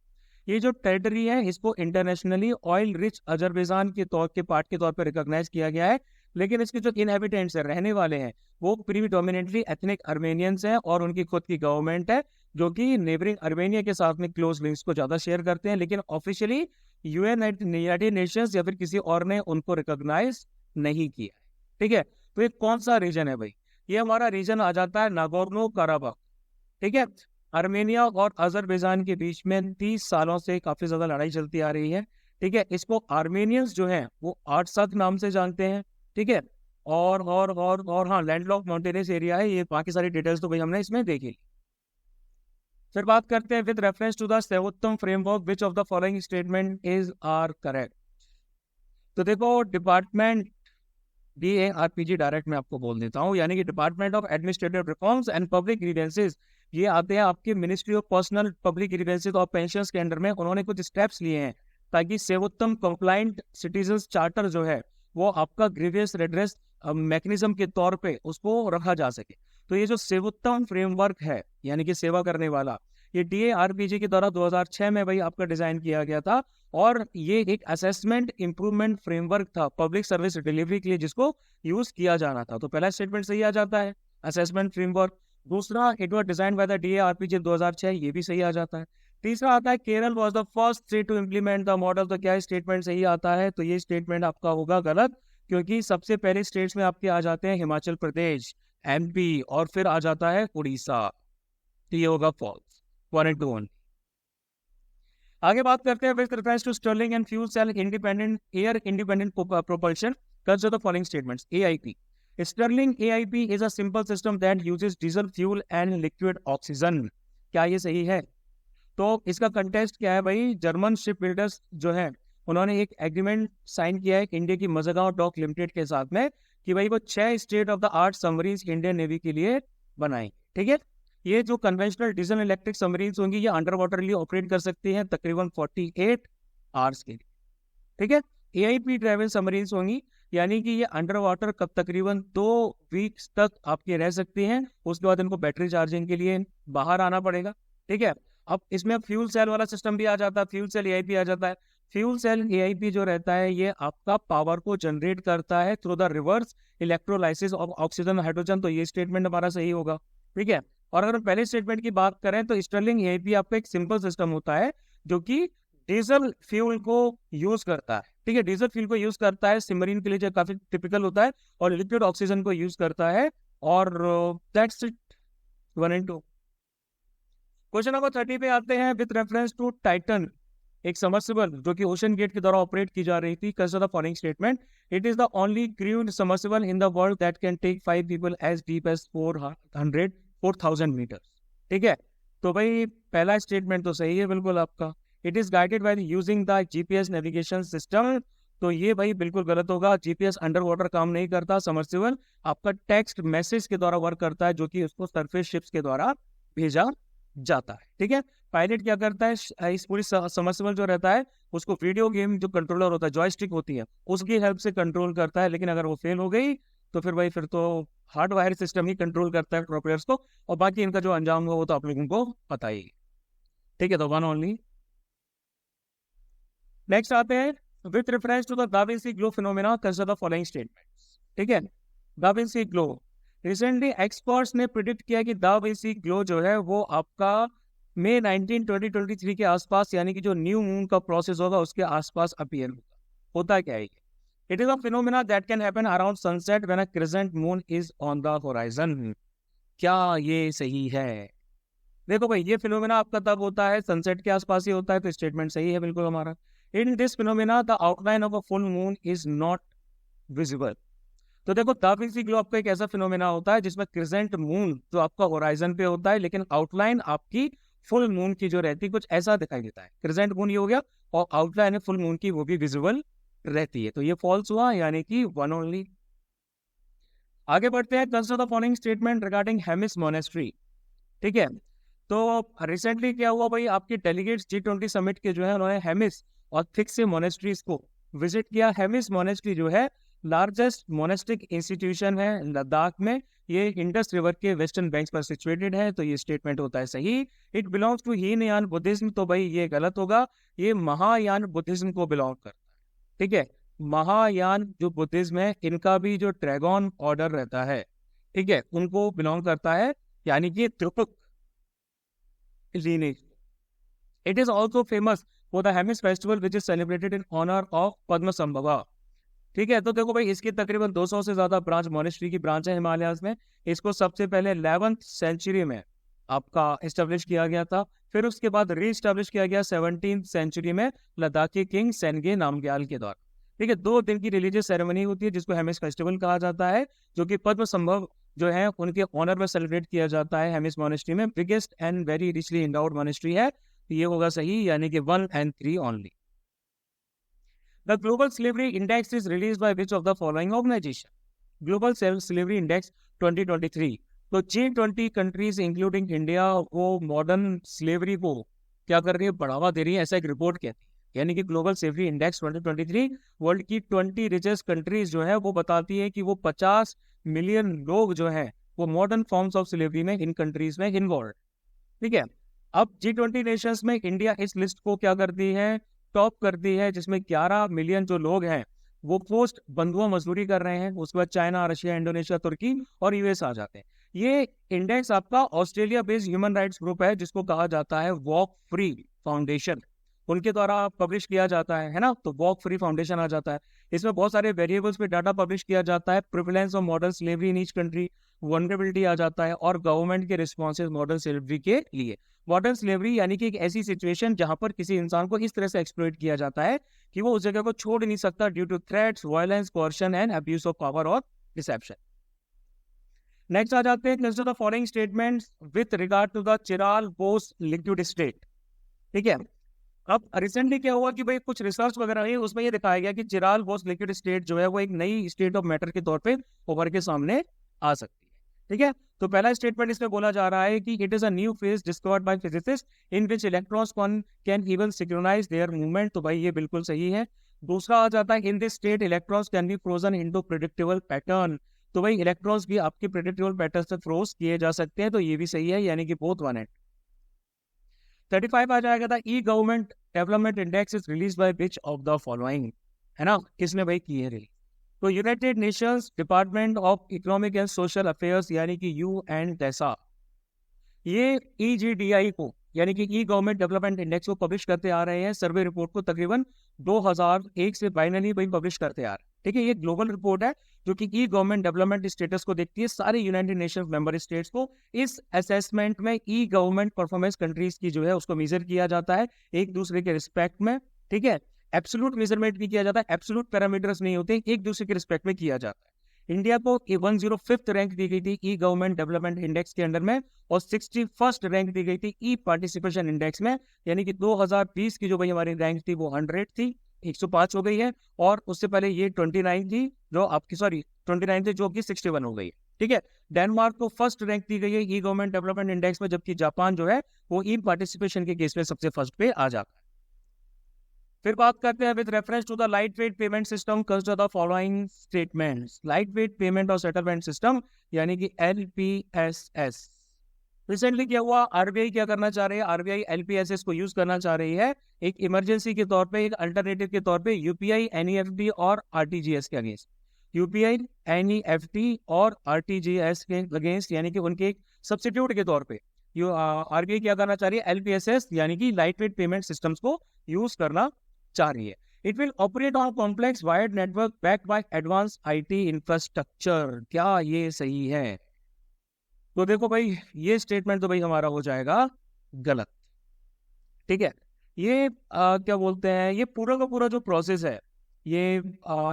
ये जो टेरिटरी है इसको इंटरनेशनली ऑयल रिच अजरबैजान के पार्ट के तौर पर रिकॉग्नाइज किया गया है, लेकिन इसके जो इनहेबिटेंट्स है, रहने वाले हैं, वो प्रीडोमिनेटली एथनिक आर्मेनियंस हैं, और उनकी खुद की गवर्नमेंट है जो कि नेबरिंग आर्मेनिया के साथ में क्लोज लिंक्स को ज्यादा शेयर करते हैं, लेकिन ऑफिशियली यूनाइटेड नेशंस या फिर किसी और ने उनको रिकॉग्नाइज नहीं किया है। ठीक है, तो ये कौन सा रीजन है भाई, ये हमारा रीजन आ जाता है नागोर्नो कराबाख। ठीक है, आर्मेनिया और अजरबैजान के बीच में 30 सालों से काफी ज्यादा लड़ाई चलती आ रही है। ठीक है, इसको आर्मेनियंस जो है वो आर्टसक नाम से जानते हैं। ठीक है, और हाँ, लैंडलॉक माउंटेनियस एरिया है ये। बाकी सारी डिटेल्स तो भाई हमने इसमें देखी। फिर बात करते हैं with reference to the Sarvottam framework which of the following statement is are correct. तो देखो, डिपार्टमेंट DARPG डायरेक्ट मैं आपको बोल देता हूँ, यानी कि department of administrative reforms and public grievances, ये आते हैं आपके ministry of personnel public grievances और पेंशंस के अंडर में। उन्होंने कुछ स्टेप्स लिए हैं ताकि सेवोत्तम कंप्लाइंट सिटीजन्स चार्टर जो है वो आपका ग्रीवियस रेड्रेस मैकेनिज्म के तौर पे उसको रखा जा सके। तो ये जो सेवोत्तम फ्रेमवर्क है, यानी कि सेवा करने वाला, ये DARPG के द्वारा 2006 में भाई आपका डिजाइन किया गया था। और ये एक असेसमेंट इंप्रूवमेंट फ्रेमवर्क था पब्लिक सर्विस डिलीवरी के लिए, जिसको यूज किया जाना था। तो पहला स्टेटमेंट सही आ जाता है, असेसमेंट फ्रेमवर्क। दूसरा, it was design by the DARPG 2006, ये भी सही आ जाता है। तीसरा आता है Kerala was the first state to implement the model. तो क्या स्टेटमेंट सही आता है? तो ये स्टेटमेंट आपका होगा गलत, क्योंकि सबसे पहले स्टेट्स में आपके आ जाते हैं हिमाचल प्रदेश, MP, और फिर आ जाता है उड़ीसा। तो ये होगा फॉल्स, 1 and 2 only। आगे बात करते हैं with reference to stirling and fuel cell independent air independent propulsion, consider the following statements. AIP, stirling AIP is a simple system that uses diesel fuel and liquid oxygen. क्या ये सही है? तो इसका कंटेस्ट क्या है भाई? जर्मन शिप बिल्डर्स जो है उन्होंने एक एग्रीमेंट साइन किया है इंडिया की मजगांव डॉक लिमिटेड के साथ में कि भाई वो 6 state of the art submarines Indian navy के लिए बनाए। ठीक है, ये जो कन्वेंशनल डीजल इलेक्ट्रिक सबमरीन्स होंगी ये अंडर वाटर लिए ऑपरेट कर सकती हैं तकरीबन 48 आवर्स के लिए। ठीक है, AIP ट्रेवल सबमरीन्स होंगी, यानी कि ये अंडर वाटर कब तकरीबन 2 वीक्स तक आपके रह सकती हैं। उसके बाद इनको बैटरी चार्जिंग के लिए बाहर आना पड़ेगा। ठीक है, अब इसमें फ्यूल सेल वाला सिस्टम भी आ जाता है, फ्यूल सेल AIP आ जाता है। फ्यूल सेल AIP जो रहता है ये आपका पावर को जनरेट करता है through the reverse electrolysis of oxygen hydrogen. तो ये स्टेटमेंट हमारा सही होगा। ठीक है, और अगर हम पहले स्टेटमेंट की बात करें तो स्टर्लिंग AIP आपका एक सिंपल सिस्टम होता है जो कि डीजल फ्यूल को यूज करता है। ठीक है, डीजल फ्यूल को यूज करता है सिमरीन के लिए जो काफी टिपिकल होता है, और लिक्विड ऑक्सीजन को यूज करता है। और that's it, 1 and 2। Question number 30 पे आते हैं विद रेफरेंस टू टाइटन, एक सबमर्सिबल जो कि ओशन गेट के द्वारा ऑपरेट की जा रही थी। Consider the following statement. It is the only crude submersible in the world that can take 5 people as deep as 4,000 metre. ठीक है, तो भाई पहला स्टेटमेंट तो सही है बिल्कुल आपका। It is guided by using the GPS navigation system. तो ये भाई बिल्कुल गलत होगा। GPS अंडर वाटर काम नहीं करता। सबमर्सिबल आपका टेक्स्ट मैसेज के द्वारा वर्क करता है, जो कि उसको सरफेस शिप्स के द्वारा भेजा जाता है। ठीक है, पायलट क्या करता है, इस पूरी सबमर्सिबल जो रहता है उसको वीडियो गेम जो कंट्रोलर होता है, जॉयस्टिक होती है, उसकी हेल्प से कंट्रोल करता है। लेकिन अगर वो फेल हो गई तो फिर भाई फिर तो हार्डवायर सिस्टम ही कंट्रोल करता है प्रोपेलर्स को, और बाकी इनका जो अंजाम होगा वो तो आप लोगों को पता ही। ठीक है, तो 1 only। नेक्स्ट आते हैं with reference to the da vinci glow phenomena, consider the following statements. ठीक है, da vinci glow, recently experts ने प्रिडिक्ट किया कि दा विंसी ग्लो जो है वो आपका मई 19 2023 के आसपास, यानी कि जो न्यू मून का प्रोसेस होगा उसके आसपास अपीयर होगा। होता क्या है? It is a phenomena that can happen around sunset when a crescent moon is on the horizon. क्या ये सही है? देखो भाई, ये फिनोमेना आपका तब होता है सनसेट के आसपास ही होता है, तो स्टेटमेंट सही है बिल्कुल हमारा। In this phenomena the outline of a full moon is not visible. तो देखो, दा विंसी ग्लो आपका एक ऐसा फिनोमेना होता है जिसमें क्रिसेंट मून जो आपका होराइजन पे होता है, लेकिन आउटलाइन आपकी फुल मून की जो रहती है कुछ ऐसा दिखाई देता है। क्रिसेंट मून ये हो गया, और आउटलाइन है फुल मून की वो भी विजिबल रहती है। तो ये फॉल्स हुआ, यानी कि 1 only। आगे बढ़ते हैं, consider the following statement regarding Hemis monastery. ठीक है, तो रिसेंटली क्या हुआ भाई, आपके डेलीगेट्स G20 समिट के जो है उन्होंने हेमिस और थिक्से मोनेस्ट्रीज को विजिट किया। हेमिस मोनेस्ट्री जो है लार्जेस्ट मोनेस्टिक इंस्टीट्यूशन है लद्दाख में। ये इंडस रिवर के वेस्टर्न बैंक पर सिचुएटेड है। तो ये स्टेटमेंट होता है सही। It belongs to Hinayana Buddhism. तो भाई ये गलत होगा, ये महायान बुद्धिज्म को बिलोंग करता है। ठीक है, महायान जो बुद्धिज्म है इनका भी जो ड्रैगन ऑर्डर रहता है, ठीक है, उनको बिलोंग करता है, यानी कि त्रिपुक lineage. It is also famous for the Hemis festival which is celebrated in honor of Padmasambhava. ठीक है, तो देखो भाई इसकी तकरीबन 200 से ज्यादा ब्रांच, मॉनेस्ट्री की ब्रांच है हिमालयाज में। इसको सबसे पहले 11th सेंचुरी में आपका इस्टेब्लिश किया गया था। फिर उसके बाद रीस्टेब्लिश किया गया 17th सेंचुरी में लद्दाखी किंग सेंगे नामग्याल के द्वारा। ठीक है, 2 दिन की रिलीजियस सेरेमनी होती है जिसको हेमिस फेस्टिवल कहा जाता है, जो कि पद्म संभव जो है उनके ऑनर में सेलिब्रेट किया जाता है हेमिस मॉनेस्ट्री में। Biggest and very richly endowed monastery है, तो ये होगा सही, यानी कि 1 and 3 only. The Global Slavery Index is released by which of the following organization? Global Slavery Index 2023। तो G20 कंट्रीज इंक्लूडिंग इंडिया वो मॉडर्न स्लेवरी को क्या कर रही है, बढ़ावा दे रही है, ऐसा एक रिपोर्ट कहती है। यानी कि ग्लोबल स्लेवरी इंडेक्स 2023 वर्ल्ड की 20 रिचेस्ट कंट्रीज जो है वो बताती है कि वो 50 मिलियन लोग जो है वो मॉडर्न फॉर्म्स ऑफ स्लेवरी में इन कंट्रीज में इन्वॉल्व। ठीक है, अब G20 नेशंस में इंडिया इस लिस्ट को क्या करती है, टॉप करती है, जिसमें 11 मिलियन जो लोग हैं वो पोस्ट बंधुआ मजदूरी कर रहे हैं। उसके बाद चाइना, रशिया, इंडोनेशिया, तुर्की और यूएस आ जाते हैं। ये इंडेक्स आपका Australia based human rights group है जिसको कहा जाता है वॉक फ्री फाउंडेशन, उनके द्वारा पब्लिश किया जाता है ना। तो वॉक फ्री फाउंडेशन आ जाता है। इसमें बहुत सारे वेरिएबल्स पे डाटा पब्लिश किया जाता है, prevalence of modern slavery in each country, vulnerability आ जाता है, और गवर्नमेंट के रिस्पॉन्सेज मॉडर्न स्लेवरी के लिए। मॉडर्न स्लेवरी यानी कि एक ऐसी सिचुएशन जहां पर किसी इंसान को इस तरह से एक्सप्लॉइट किया जाता है कि वो उस जगह को छोड़ नहीं सकता due to threats, violence, coercion and abuse of power और डिसेप्शन। नेक्स्ट आ जाते हैं consider the following statements with regard to the chiral Bose liquid state. ठीक है, अब रिसेंटली क्या हुआ कि भाई कुछ रिसर्च वगैरह हुई, उसमें ये दिखाया गया कि चिराल बोस लिक्विड स्टेट जो है वो एक नई स्टेट ऑफ मैटर के तौर पे उभर के सामने आ सकती है। ठीक है, तो पहला स्टेटमेंट इसमें बोला जा रहा है कि it is a new phase discovered by physicist in which electrons can even synchronise their movement. तो भाई ये बिल्कुल सही है। दूसरा आ जाता है in this state electrons can be frozen into predictable pattern. तो भाई इलेक्ट्रॉन्स भी आपके प्रेडिक्टेबल पैटर्न से फ्रोज किए जा सकते हैं, तो ये भी सही है, यानी कि बोथ वन है। 35 आ जाएगा था E government development index is release by which of the following, है ना, किसने भाई की है रिलीज? तो United Nations Department of Economic and Social Affairs यानी कि UN-DESA, ये EGDI को यानी कि ई गवर्नमेंट डेवलपमेंट इंडेक्स को पब्लिश करते आ रहे हैं। सर्वे रिपोर्ट को तकरीबन 2001 से फाइनली भाई पब्लिश करते आ रहे हैं। ठीक है, ये ग्लोबल रिपोर्ट है जो कि ई गवर्नमेंट डेवलपमेंट स्टेटस को देखती है, सारे यूनाइटेड नेशंस मेंबर स्टेट्स को। इस असेसमेंट में ई गवर्नमेंट परफॉर्मेंस कंट्रीज की जो है उसको मेजर किया जाता है एक दूसरे के रिस्पेक्ट में। ठीक है, एब्सोल्यूट मेजरमेंट भी किया जाता है, एब्सोल्यूट पैरामीटर्स नहीं होते, एक दूसरे के रिस्पेक्ट में किया जाता है। इंडिया को 105th रैंक दी गई थी ई गवर्नमेंट डेवलपमेंट इंडेक्स के अंडर में, और 61st रैंक दी गई थी ई पार्टिसिपेशन इंडेक्स में। यानी कि 2020 की जो भाई हमारी रैंक थी वो 100 थी, 105 हो गई है, और उससे पहले ये 29 थी जो आपकी 29 थी जो कि 61 हो गई है। ठीक है, डेनमार्क को फर्स्ट रैंक दी गई है ई गवर्नमेंट डेवलपमेंट इंडेक्स में, जबकि जापान जो है वो ई पार्टिसिपेशन के केस में सबसे फर्स्ट पे आ जाता है। फिर बात करते हैं with reference to the light weight payment system consider the following statements. Light weight payment और सेटलमेंट सिस्टम यानी कि LPSS। रिसेंटली क्या हुआ, आरबीआई क्या करना चाह रही है, आरबीआई LPSS को यूज करना चाह रही है एक इमरजेंसी के तौर पे, एक अल्टरनेटिव के तौर पे यूपीआई, NEFT और RTGS के अगेंस्ट। यूपीआई, NEFT और RTGS के अगेंस्ट, यानी कि उनके एक सब्सिट्यूट के तौर पे आरबीआई क्या करना चाह रही है, LPSS यानी कि लाइट वेट पेमेंट सिस्टम्स को यूज करना चाह रही है। It will operate on complex wired network backed by advance IT infrastructure. क्या ये सही है? तो देखो भाई ये स्टेटमेंट तो भाई हमारा हो जाएगा गलत। ठीक है, ये क्या बोलते हैं, ये पूरा का पूरा जो प्रोसेस है ये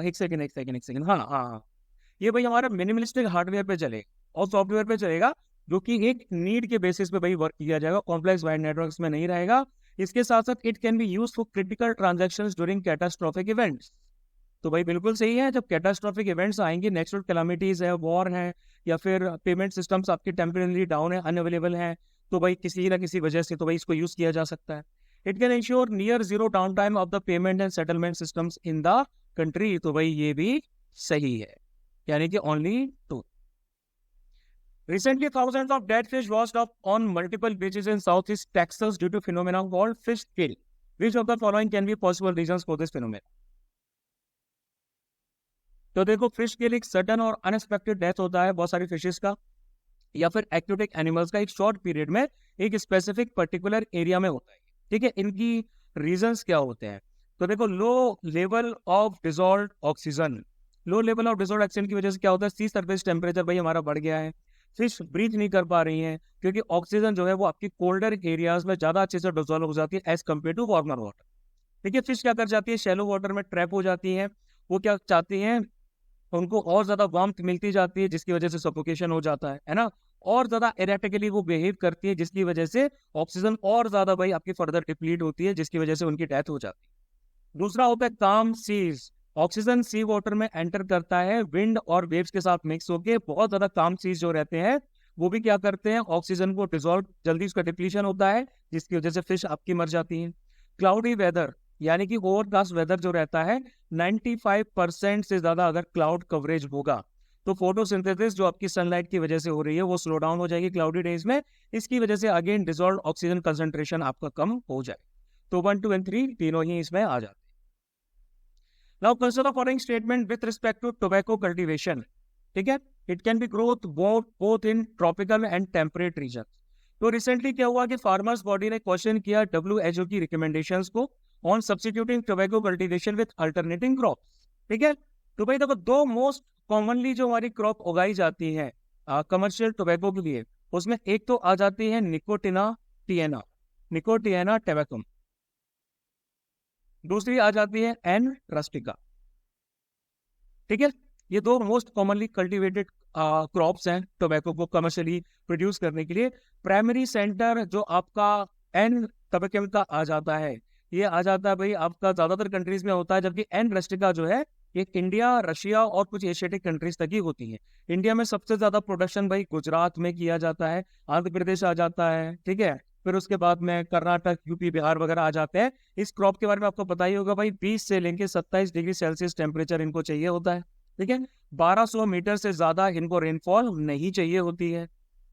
एक सेकेंड, हाँ, ये भाई हमारा मिनिमलिस्टिक हार्डवेयर पे चलेगा और सॉफ्टवेयर पे चलेगा, जो कि एक नीड के बेसिस पे भाई वर्क किया जाएगा, कॉम्प्लेक्स वायर्ड नेटवर्क्स में नहीं रहेगा। इसके साथ साथ it can be used for critical transactions during catastrophic events. तो भाई बिल्कुल सही है, जब कैटास्ट्रोफिक इवेंट्स आएंगे, नेचुरल कैलामिटीज है, वॉर है, या फिर पेमेंट सिस्टम्स आपके टेम्परेरी डाउन है, अनअवेलेबल है, तो भाई किसी ना किसी वजह से तो भाई इसको यूज किया जा सकता है। It can ensure near zero down time of the payment and settlement systems in the country. तो भाई ये भी सही है, यानी कि only 2। Recently, thousands of dead fish washed up on multiple beaches in southeast Texas due to phenomena called fish kill. Which of the following can be possible reasons for this phenomenon? तो देखो, fish किल एक sudden और unexpected death होता है बहुत सारी fishes का, या फिर एक्वेटिक एनिमल्स का एक शॉर्ट पीरियड में एक स्पेसिफिक पर्टिकुलर एरिया में होता है। ठीक है, इनकी रीजंस क्या होते हैं? तो देखो, low level of dissolved oxygen, low level of disorder oxygen की वजह से क्या होता है, सी सरफेस टेम्परेचर भाई हमारा बढ़ गया है, फिश ब्रीथ नहीं कर पा रही है, क्योंकि ऑक्सीजन जो है वो आपकी कोल्डर एरियाज में ज्यादा अच्छे से डिसॉल्व हो जाती है as compare to warmer water. ठीक है, फिश क्या कर जाती है, शैलो वाटर में ट्रैप हो जाती है, वो क्या चाहती हैं, उनको और ज्यादा वार्मथ मिलती जाती है जिसकी वजह से सफोकेशन हो जाता है ना, और ज्यादा एरेटिकली वो बिहेव करती है जिसकी वजह से ऑक्सीजन और ज्यादा भाई आपकी फर्दर डिप्लीट होती है जिसकी वजह से उनकी डेथ हो जाती है। दूसरा होता है काम सीज, ऑक्सीजन सी वाटर में एंटर करता है विंड और वेव्स के साथ मिक्स होके, बहुत ज्यादा काम सीज जो रहते हैं वो भी क्या करते हैं, ऑक्सीजन को डिसॉल्व, जल्दी उसका डिप्लीशन होता है जिसकी वजह से फिश आपकी मर जाती है। क्लाउडी वेदर यानी कि ओवरकास्ट वेदर जो रहता है, 95% से ज्यादा अगर क्लाउड कवरेज होगा तो फोटोसिंथेसिस जो आपकी सनलाइट की वजह से हो रही है वो स्लो डाउन हो जाएगी क्लाउडी डेज में, इसकी वजह से अगेन डिसॉल्व ऑक्सीजन कंसंट्रेशन आपका कम हो जाए। तो 1 2 एंड 3 तीनों ही इसमें आ जाते हैं। Now consider the following statement with respect to tobacco cultivation. ठीक है, it can be growth both in tropical and temperate region. तो रिसेंटली क्या हुआ कि फार्मर्स बॉडी ने क्वेश्चन किया डब्ल्यूएचओ की रिकमेंडेशंस को on substituting tobacco cultivation with alternating crop. ठीक है, तो भाई देखो दो मोस्ट कॉमनली जो हमारी क्रॉप उगाई जाती है कमर्शियल टोबैको के लिए, उसमें एक तो आ जाती है निकोटिना टिएना, निकोटिएना टेबैकम, दूसरी आ जाती है एन रस्टिका। ठीक है, ये दो मोस्ट कॉमनली कल्टीवेटेड क्रॉप्स हैं टोबैको को कमर्शियली प्रोड्यूस करने के लिए। प्राइमरी सेंटर जो आपका एन टबैकम का आ जाता है, ये आ जाता है भाई आपका ज्यादातर कंट्रीज में होता है, जबकि एन रस्टिका जो है ये इंडिया, रशिया और कुछ एशियाटिक कंट्रीज तक ही होती है। इंडिया में सबसे ज्यादा प्रोडक्शन भाई गुजरात में किया जाता है, आंध्र प्रदेश आ जाता है, ठीक है, फिर उसके बाद में कर्नाटक, यूपी, बिहार वगैरह आ जाते हैं। इस क्रॉप के बारे में आपको पता ही होगा भाई, 20 से लेके 27 डिग्री सेल्सियस टेम्परेचर इनको चाहिए होता है। ठीक है, 1200 मीटर से ज्यादा इनको रेनफॉल नहीं चाहिए होती है।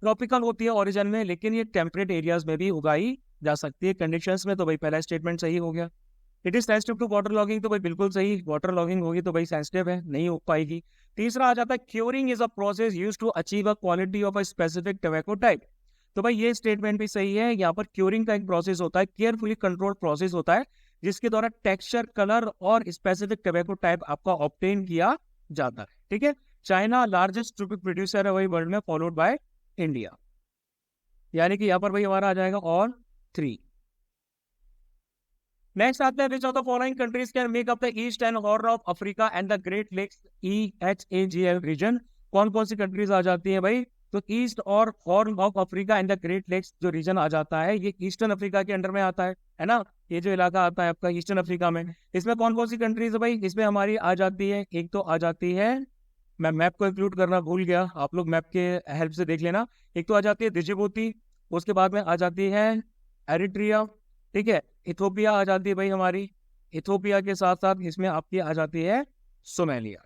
ट्रॉपिकल होती है ओरिजिन में, लेकिन ये टेम्परेट एरियाज में भी उगाई जा सकती है कंडीशंस में। तो भाई पहला स्टेटमेंट सही हो गया। It is sensitive to water logging, तो भाई बिल्कुल सही, वाटर लॉगिंग होगी तो भाई सेंसिटिव है, नहीं हो पाएगी। तीसरा आ जाता है curing is a process use to achieve a quality of a specific tobacco type. तो भाई ये स्टेटमेंट भी सही है। यहाँ पर क्योरिंग का एक प्रोसेस होता है, केयरफुली कंट्रोल्ड प्रोसेस होता है, जिसके द्वारा टेक्सचर, कलर और स्पेसिफिक टोबैको टाइप आपका ऑब्टेन किया जाता है। ठीक है, चाइना लार्जेस्ट टोबैको प्रोड्यूसर है वही वर्ल्ड में, फॉलोड बाय इंडिया, यानी कि यहाँ पर भाई हमारा आ जाएगा और 3। नेक्स्ट आता है which of the following countries can make up the east and horn of Africa and the great lakes EHAGL region. कौन कौन सी कंट्रीज आ जाती है भाई, तो ईस्ट और horn of Africa and the great lakes जो रीजन आ जाता है ये ईस्टर्न अफ्रीका के अंडर में आता है ना, ये जो इलाका आता है आपका ईस्टर्न अफ्रीका में। इसमें कौन कौन सी कंट्रीज है भाई, इसमें हमारी आ जाती है, एक तो आ जाती है, मैं मैप को इंक्लूड करना भूल गया, आप लोग मैप के हेल्प से देख लेना। एक तो आ जाती है डिजिबूटी, उसके बाद में आ जाती है एरिट्रिया, ठीक है, इथोपिया आ जाती है भाई हमारी, इथोपिया के साथ साथ इसमें आपकी आ जाती है सोमालिया।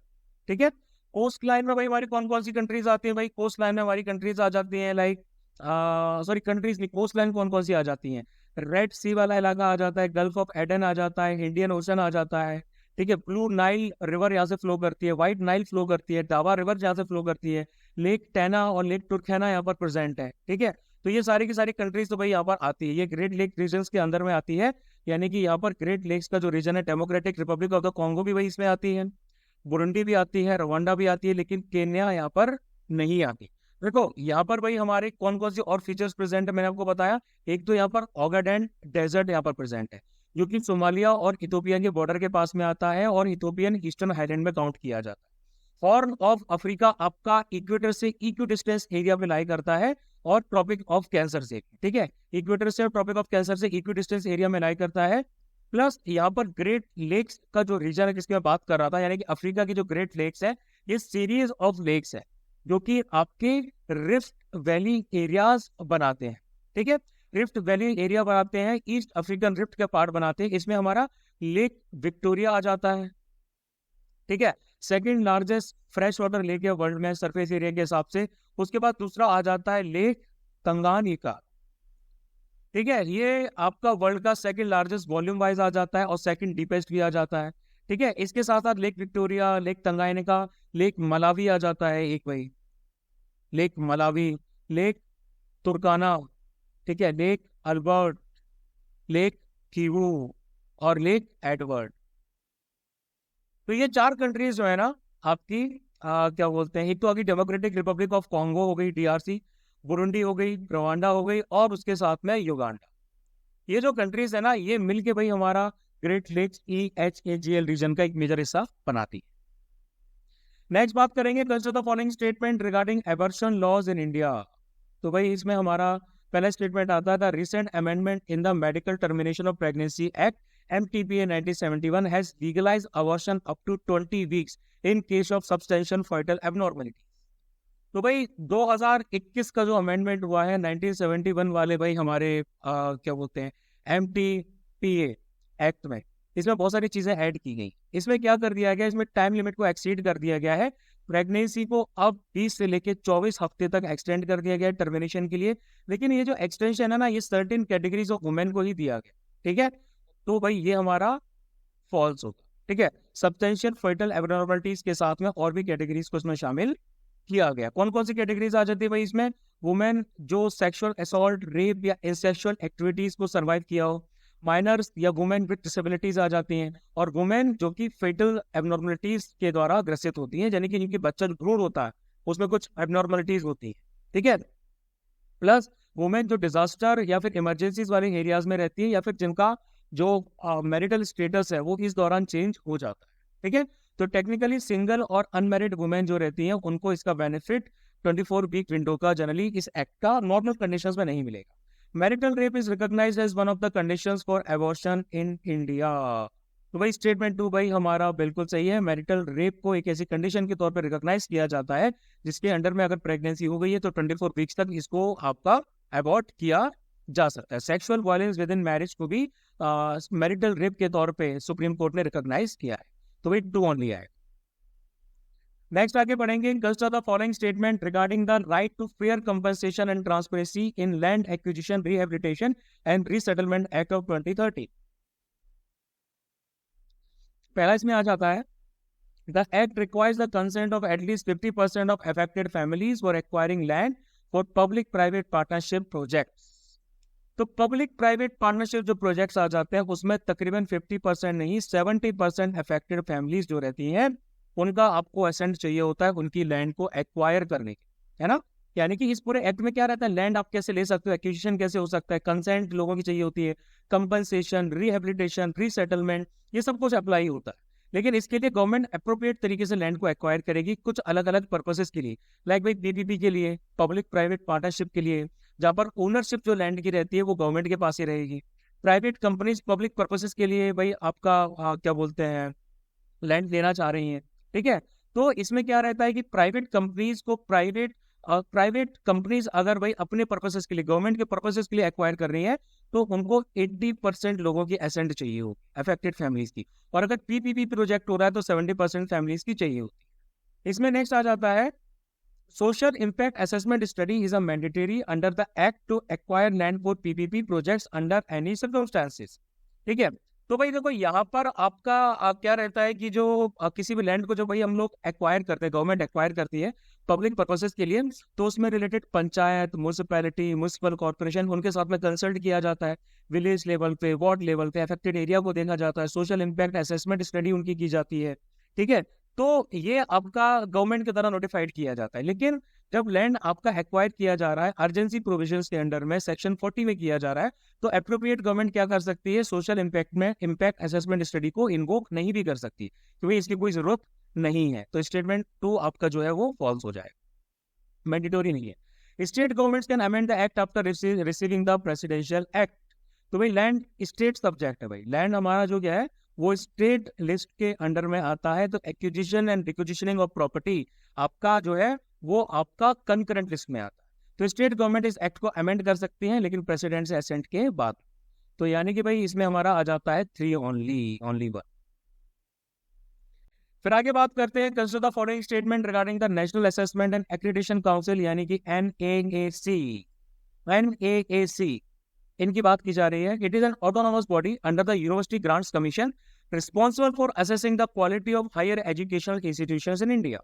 ठीक है, कोस्ट लाइन में भाई हमारी कौन कौन सी कंट्रीज आती है भाई, कोस्ट लाइन में हमारी कंट्रीज आ जाती हैं लाइक, सॉरी कंट्रीज नहीं, कोस्ट लाइन कौन कौन सी आ जाती हैं, रेड सी वाला इलाका आ जाता है, गल्फ ऑफ एडन आ जाता है, इंडियन ओशन आ जाता है, ठीक है, ब्लू नाइल रिवर यहाँ से फ्लो करती है, व्हाइट नाइल फ्लो करती है, डावा रिवर यहाँ से फ्लो करती है, लेक टैना और लेक तुर्कैना यहाँ पर प्रेजेंट है। ठीक है, तो ये सारी की सारी कंट्रीज तो भाई यहाँ पर आती है, ये ग्रेट लेक रीजन के अंदर में आती है, यानी कि यहाँ पर ग्रेट लेक्स का जो रीजन है, democratic Republic of the Congo भी भाई इसमें आती है, बुरुंडी भी आती है, रवांडा भी आती है, लेकिन केन्या यहाँ पर नहीं आती। देखो यहाँ पर भाई हमारे कौन कौन सी और फीचर्स प्रेजेंट है मैंने आपको बताया, एक तो यहाँ पर ओगाडेन डेजर्ट यहाँ पर प्रेजेंट है, जो कि सोमालिया और इथोपिया के बॉर्डर के पास में आता है और इथोपियन ईस्टर्न हाईलैंड में काउंट किया जाता है। हॉर्न ऑफ अफ्रीका आपका इक्वेटर से इक्वी डिस्टेंस एरिया में लाई करता है और ट्रॉपिक ऑफ कैंसर से, ठीक है, इक्वेटर से और ट्रॉपिक ऑफ कैंसर से इक्वी डिस्टेंस एरिया में लाई करता है। प्लस यहाँ पर ग्रेट लेक्स का जो रीजन है जिसकी मैं बात कर रहा था, यानी कि अफ्रीका की जो ग्रेट लेक्स है, ये सीरीज ऑफ लेक्स है जो कि आपके रिफ्ट वैली एरियाज बनाते हैं। ठीक है, रिफ्ट वैली एरिया बनाते हैं, ईस्ट अफ्रीकन रिफ्ट का पार्ट बनाते हैं, इसमें हमारा लेक विक्टोरिया आ जाता है। ठीक है, second largest fresh water lake है वर्ल्ड में सरफेस एरिया के हिसाब से। उसके बाद दूसरा आ जाता है लेक तंगानिका। ठीक है, ये आपका वर्ल्ड का सेकंड लार्जेस्ट वॉल्यूम वाइज आ जाता है और सेकंड डीपेस्ट भी आ जाता है। ठीक है, इसके साथ साथ Lake Victoria, Lake Tanganyika, Lake Malawi आ जाता है एक भाई, लेक मलावी, लेक तुर्काना, ठीक है, लेक अल्बर्ट, लेक किवू और लेक एडवर्ड। तो ये 4 कंट्रीज जो है ना आपकी क्या बोलते हैं, एक तो आगे डेमोक्रेटिक रिपब्लिक ऑफ कॉन्गो हो गई DRC, बुरुंडी हो गई, रवांडा हो गई, और उसके साथ में युगांडा। ये जो कंट्रीज है ना, ये मिलके भाई हमारा ग्रेट लेक्स EHAGL रीजन का एक मेजर हिस्सा बनाती है। नेक्स्ट बात करेंगे consider the following statement regarding abortion laws in India. तो भाई इसमें हमारा पहला स्टेटमेंट आता था, recent amendment in the medical termination of pregnancy act MTPA 1971 has legalized abortion up to 20 weeks in case of substantial fetal abnormality। तो भाई 2021 का जो अमेंडमेंट हुआ है 1971 वाले भाई हमारे क्या बोलते हैं MTPA एक्ट में, इसमें बहुत सारी चीजें ऐड की गई। इसमें क्या कर दिया गया, इसमें टाइम लिमिट को एक्सीड कर दिया गया है। प्रेगनेंसी को अब 20 से लेके 24 हफ्ते तक एक्सटेंड कर दिया गया है टर्मिनेशन के लिए। लेकिन ये जो एक्सटेंशन है ना, ये सर्टेन कैटेगरीज ऑफ वुमेन को ही दिया गया, ठीक है। तो भाई ये हमारा फॉल्स होगा, ठीक है। सब्सटेंशियल फर्टल एबनॉर्मलिटीज के साथ में और भी कैटेगरीज को इसमें शामिल किया गया। कौन कौन सी कैटेगरीज आ जाती है भाई इसमें, वुमेन जो सेक्सुअल असॉल्ट, रेप या इंसेक्सुअल एक्टिविटीज को सर्वाइव किया हो, माइनर्स या वुमेन विद डिसेबिलिटीज आ जाती हैं, और वुमेन जो कि फेटल एबनॉर्मलिटीज के द्वारा ग्रसित होती हैं, यानी कि जिनकी बच्चा जो भ्रूण होता है उसमें कुछ एबनॉर्मलिटीज होती है, ठीक है। प्लस वुमेन जो डिजास्टर या फिर इमरजेंसीज वाले एरियाज में रहती है, या फिर जिनका जो मैरिटल स्टेटस है वो इस दौरान चेंज हो जाता है, ठीक है। तो टेक्निकली सिंगल और अनमैरिड वुमेन जो रहती हैं उनको इसका बेनिफिट 24 वीक विंडो का जनरली इस एक्ट का नॉर्मल कंडीशंस में नहीं मिलेगा। Marital rape is recognised as one of the conditions for abortion in India. तो भाई स्टेटमेंट 2 भाई हमारा बिल्कुल सही है। मैरिटल रेप को एक ऐसी कंडीशन के तौर पर रिकॉग्नाइज किया जाता है जिसके अंडर में अगर प्रेगनेंसी हो गई है तो 24 वीक्स तक इसको आपका अबॉर्ट किया जा सकता है। Sexual violence with in marriage को भी मैरिटल रेप के तौर पे सुप्रीम कोर्ट ने रिकॉग्नाइज किया है। तो भाई 2 ओनली है। नेक्स्ट आगे बढ़ेंगे, consider the following statement regarding the right to fair compensation and transparency in land acquisition, rehabilitation and resettlement act of 2030। पहला इसमें आ जाता है, the act requires the consent of at least 50% of affected families for acquiring land for public private partnership projects. तो public private partnership जो projects आ जाते हैं उसमें तकरीबन 50% नहीं 70% अफेक्टेड फैमिलीज जो रहती हैं उनका आपको एसेंट चाहिए होता है उनकी लैंड को एक्वायर करने के, है ना। यानी कि इस पूरे एक्ट में क्या रहता है, लैंड आप कैसे ले सकते हो, एक्विजिशन कैसे हो सकता है, कंसेंट लोगों की चाहिए होती है, कंपनसेशन, रिहेबिलिटेशन, रीसेटलमेंट, ये सब कुछ अप्लाई होता है। लेकिन इसके लिए गवर्नमेंट अप्रोप्रिएट तरीके से लैंड को एक्वायर करेगी कुछ अलग अलग पर्पसेस के लिए, लाइक भाई PPP के लिए, पब्लिक प्राइवेट पार्टनरशिप के लिए, जहाँ पर ओनरशिप जो लैंड की रहती है वो गवर्नमेंट के पास ही रहेगी। प्राइवेट कंपनीज पब्लिक पर्पसेस के लिए भाई आपका क्या बोलते हैं लैंड लेना चाह रही हैं, ठीक है। तो इसमें क्या रहता है कि प्राइवेट कंपनीज को प्राइवेट कंपनीज अगर भाई अपने पर्पसेस के लिए, गवर्नमेंट के पर्पसेस के लिए एक्वायर कर रही है तो उनको 80% लोगों की एसेंट चाहिए होगी अफेक्टेड फैमिलीज की, और अगर PPP प्रोजेक्ट हो रहा है तो 70% फैमिलीज की चाहिए होती है। इसमें नेक्स्ट आ जाता है, social impact assessment study is a mandatory under the act to acquire land for PPP projects under any circumstances, ठीक है। तो भाई देखो यहाँ पर आपका क्या रहता है कि जो किसी भी लैंड को जो भाई हम लोग एक्वायर करते हैं, गवर्नमेंट एक्वायर करती है पब्लिक पर्पसेस के लिए, तो उसमें related panchayat, municipality, municipal corporation, उनके साथ में कंसल्ट किया जाता है, विलेज लेवल पे, वार्ड लेवल पे अफेक्टेड एरिया को देखा जाता है, सोशल इम्पैक्ट असेसमेंट स्टडी उनकी की जाती है, ठीक है। तो ये आपका गवर्नमेंट की तरह नोटिफाइड किया जाता है। लेकिन जब लैंड आपका एक्वायर किया जा रहा है अर्जेंसी प्रोविजंस के अंडर में सेक्शन 40 में किया जा रहा है, तो एप्रोप्रिएट गवर्नमेंट क्या कर सकती है, सोशल इम्पैक्ट में इम्पैक्ट असेसमेंट स्टडी को इन्वोक नहीं भी कर सकती क्योंकि इसकी कोई जरूरत नहीं है। तो स्टेटमेंट 2 आपका जो है वो फॉल्स हो जाएगा, मैंडेटरी नहीं है। State governments can amend the act after receiving the presidential act. तो भाई लैंड स्टेट सब्जेक्ट है, भाई लैंड हमारा जो क्या है वो स्टेट लिस्ट के अंडर में आता है। तो एक्विजिशन एंड रिक्विजिशनिंग ऑफ प्रॉपर्टी आपका जो है वो आपका कंकरेंट लिस्ट में आता है। तो स्टेट गवर्नमेंट इस एक्ट को अमेंड कर सकती है लेकिन प्रेसिडेंट से असेंट के बाद। तो यानी कि भाई इसमें हमारा आ जाता है 3 ओनली 1। फिर आगे बात करते हैं, consider the following statement regarding the national assessment and accreditation council यानी कि NAAC इनकी बात की जा रही है। It is an autonomous body under the university grants commission responsible for assessing the quality of higher educational institutions in India.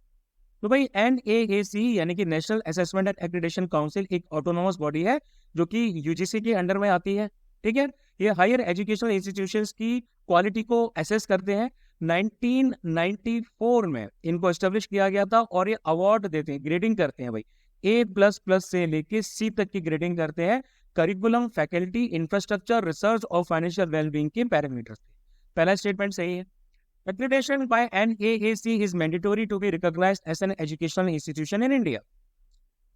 तो भाई NAAC यानी कि national assessment and accreditation council एक ऑटोनोमस बॉडी है जो कि UGC के अंडर में आती है, ठीक है। ये हायर एजुकेशनल इंस्टीट्यूशंस की क्वालिटी को असेस करते हैं 1994 में इनको एस्टेब्लिश किया गया था और ये अवार्ड देते हैं, ग्रेडिंग करते हैं भाई, A++ से लेके C तक की ग्रेडिंग करते हैं करिकुलम, फैकल्टी, इंफ्रास्ट्रक्चर, रिसर्च और फाइनेंशियल वेलबींग के पैरामीटर्स पे। पहला स्टेटमेंट सही है। Accreditation by NAAC is mandatory to be recognized as an educational institution in India.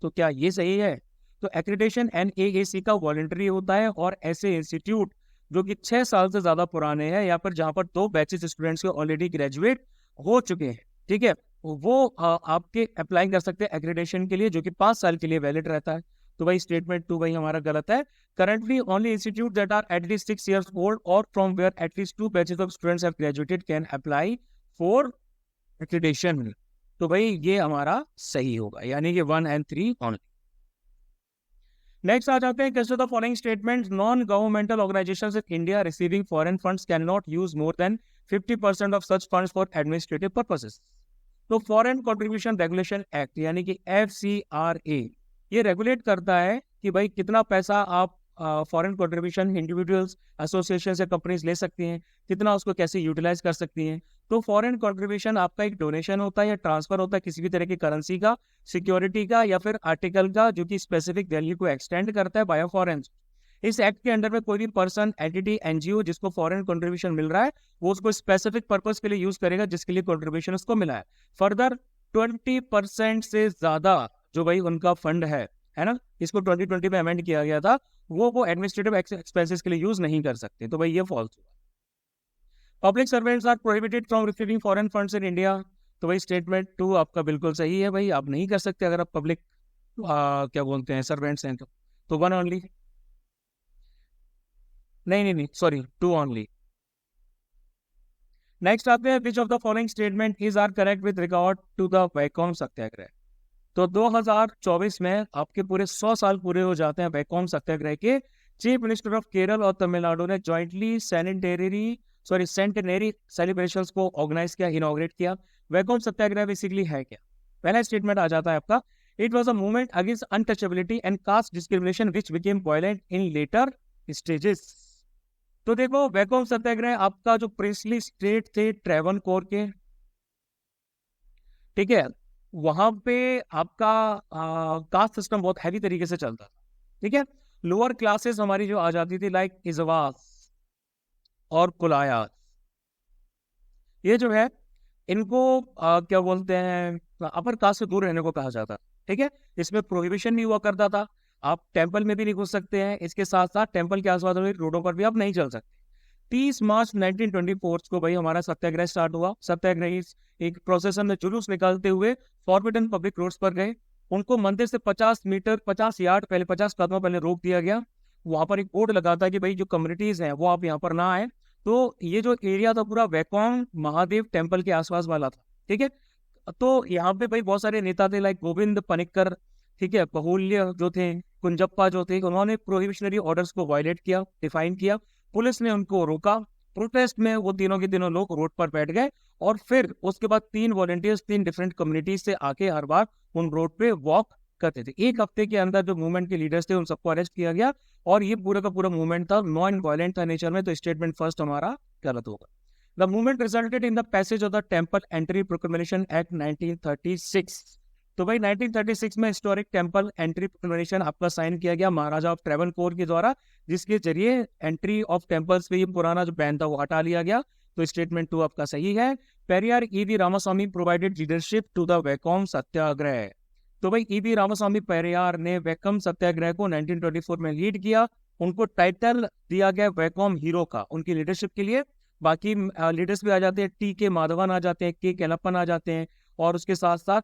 तो क्या ये सही है? तो एक्रेडिटेशन NAAC का वॉलंटरी होता है और ऐसे इंस्टीट्यूट जो कि 6 साल से ज्यादा पुराने हैं या फिर जहां पर 2 बैचेस स्टूडेंट्स के ऑलरेडी ग्रेजुएट हो चुके हैं, ठीक है, वो आपके अप्लाई कर सकते हैं एक्रेडिटेशन के लिए, जो कि 5 साल के लिए वैलिड रहता है। तो भाई स्टेटमेंट 2 भाई हमारा गलत है। Currently, only institutes that are at least 6 years old or from where at least 2 batches of students have graduated can apply for accreditation. तो भाई ये हमारा सही होगा, यानी कि 1 and 3 only. नेक्स्ट आ जाते हैं, कैसे the following statement non governmental organisations in India receiving foreign funds can not use more than 50% of such funds for administrative purposes. तो फॉरेन कंट्रीब्यूशन रेगुलेशन एक्ट यानी कि FCRA ये रेगुलेट करता है कि भाई कितना पैसा आप फॉरेन कंट्रीब्यूशन इंडिविजुअल्स, एसोसिएशन या कंपनीज ले सकती हैं, कितना उसको कैसे यूटिलाइज कर सकती हैं। तो फॉरेन कंट्रीब्यूशन आपका एक डोनेशन होता है या ट्रांसफर होता है किसी भी तरह की करेंसी का, सिक्योरिटी का या फिर आर्टिकल का, जो कि स्पेसिफिक वैल्यू को एक्सटेंड करता है बाय फॉरेन। इस एक्ट के अंडर में कोई भी पर्सन, एंटिटी, NGO जिसको फॉरेन कंट्रीब्यूशन मिल रहा है वो उसको स्पेसिफिक पर्पस के लिए यूज करेगा जिसके लिए कंट्रीब्यूशन उसको मिला है। फर्दर 20% से ज्यादा जो भाई उनका फंड है ना, इसको 2020 में अमेंड किया गया था, वो एडमिनिस्ट्रेटिव एक्सपेंसेस के लिए यूज नहीं कर सकते। तो भाई ये फॉल्स हुआ। Public servants are prohibited from receiving foreign funds in India. तो भाई स्टेटमेंट 2 आपका बिल्कुल सही है भाई, आप नहीं कर सकते अगर आप पब्लिक क्या बोलते हैं सर्वेंट्स हैं तो 1 ओनली, नहीं सॉरी 2 ओनली। नेक्स्ट आते हैं, which of the following statement is are correct with regard to the Vaikom Satyagraha. तो 2024 में आपके पूरे 100 साल पूरे हो जाते हैं वैकोम सत्याग्रह के। चीफ मिनिस्टर ऑफ केरल और तमिलनाडु ने जॉइंटली सेंटेनरी सेलिब्रेशंस को ऑर्गेनाइज किया, इनॉग्रेट किया। वैकोम सत्याग्रह बेसिकली है क्या? पहला स्टेटमेंट आ जाता है आपका, it was a movement against untouchability and caste discrimination which became violent in later stages. तो देखो वैकोम सत्याग्रह आपका जो प्रिंसली स्टेट थे ट्रेवनकोर के, ठीक है, वहां पे आपका कास्ट सिस्टम बहुत हैवी तरीके से चलता था, ठीक है। लोअर क्लासेस हमारी जो आ जाती थी लाइक इजवास और कुलायास, ये जो है इनको क्या बोलते हैं, अपर कास्ट से दूर रहने को कहा जाता, ठीक है। इसमें प्रोहिबिशन नहीं हुआ करता था, आप टेंपल में भी नहीं घुस सकते हैं, इसके साथ साथ टेंपल के आसपास वाली रोडों पर भी आप नहीं चल सकते। 30 मार्च 1924 को भाई हमारा सत्याग्रह स्टार्ट हुआ। सत्याग्रही एक प्रोसेसन में जुलूस निकालते हुए फॉरबिडन पब्लिक रोड्स पर गए। उनको मंदिर से 50 यार्ड पहले, 50 कदम पहले रोक दिया गया। वहां पर एक बोर्ड लगा था कि भाई जो कम्युनिटीज हैं वो आप यहाँ पर ना आए। तो ये जो एरिया था पूरा वैकोम महादेव टेम्पल के आसपास वाला था, ठीक है। तो यहाँ पे भाई बहुत सारे नेता थे लाइक गोविंद पनिक्कर, ठीक है, बहुल्य जो थे, कुंजप्पा जो थे, उन्होंने प्रोहिबिशनरी ऑर्डर्स को वायलेट किया, डिफाइन किया। पुलिस ने उनको रोका। प्रोटेस्ट में वो तीनों के तीनों लोग रोड पर बैठ गए और फिर उसके बाद 3 वॉलंटियर्स 3 डिफरेंट कम्युनिटीज से आके हर बार उन रोड पे वॉक करते थे। 1 हफ्ते के अंदर जो मूवमेंट के लीडर्स थे उन सबको अरेस्ट किया गया और ये पूरा का पूरा मूवमेंट था नॉन वायलेंट था नेचर में। तो स्टेटमेंट फर्स्ट हमारा गलत होगा। The movement resulted in the passage of the temple entry proclamation act 1936। तो भाई 1936 में हिस्टोरिक टेम्पल एंट्री प्रोक्लेमेशन आपका साइन किया गया महाराजा ऑफ ट्रेवनकोर के द्वारा, जिसके जरिए एंट्री ऑफ टेम्पल्स पे ये पुराना जो बैन था वो हटा लिया गया। तो स्टेटमेंट 2 आपका सही है। Periyar E.V. Ramasamy provided leadership to the Vaikom Satyagraha. तो भाई E.V. रामास्वामी पेरियार ने वैकोम सत्याग्रह को 1924 में लीड किया। उनको टाइटल दिया गया वैकोम हीरो का उनकी लीडरशिप के लिए। बाकी लीडर्स भी आ जाते हैं, T.K. माधवन आ जाते हैं, K. केलप्पन आ जाते हैं और उसके साथ साथ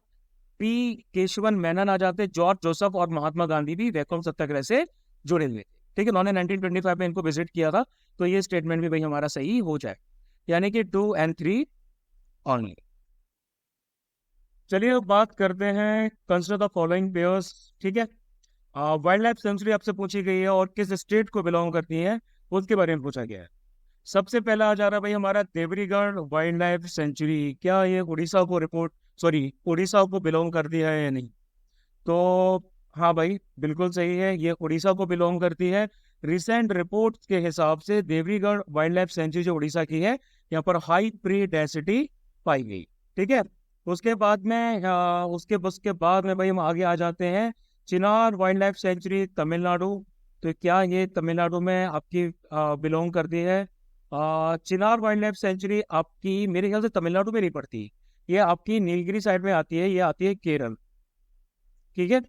P. केशवन मेनन आ जाते हैं। जॉर्ज जोसेफ और महात्मा गांधी भी वैकोम सत्याग्रह से जुड़े हुए थे, ठीक है। उन्होंने 1925 में इनको विजिट किया था। तो ये स्टेटमेंट भी भाई हमारा सही हो जाए, यानी कि 2 and 3 ओनली। चलिए अब बात करते हैं कंसिडर द फॉलोइंग पेयर्स, ठीक है। वाइल्ड लाइफ सेंचुरी आपसे पूछी गई है और किस स्टेट को बिलोंग करती है उसके बारे में पूछा गया है। सबसे पहला आ जा रहा है भाई हमारा देवरीगढ़ वाइल्ड लाइफ सेंचुरी। क्या ये उड़ीसा को बिलोंग करती है या नहीं? तो हाँ भाई बिल्कुल सही है, ये उड़ीसा को बिलोंग करती है। रिसेंट रिपोर्ट्स के हिसाब से देवरीगढ़ वाइल्ड लाइफ सेंचुरी जो उड़ीसा की है यहाँ पर हाई प्री डेंसिटी पाई गई। ठीक है, उसके बाद में उसके बाद में भाई हम आगे आ जाते हैं चिनार वाइल्ड लाइफ सेंचुरी तमिलनाडु। तो क्या ये तमिलनाडु में आपकी बिलोंग करती है? चिनार वाइल्ड लाइफ सेंचुरी आपकी मेरे ख्याल से तमिलनाडु में नहीं पड़ती, ये आपकी नीलगिरी साइड में आती है, ये आती है केरल। ठीक है,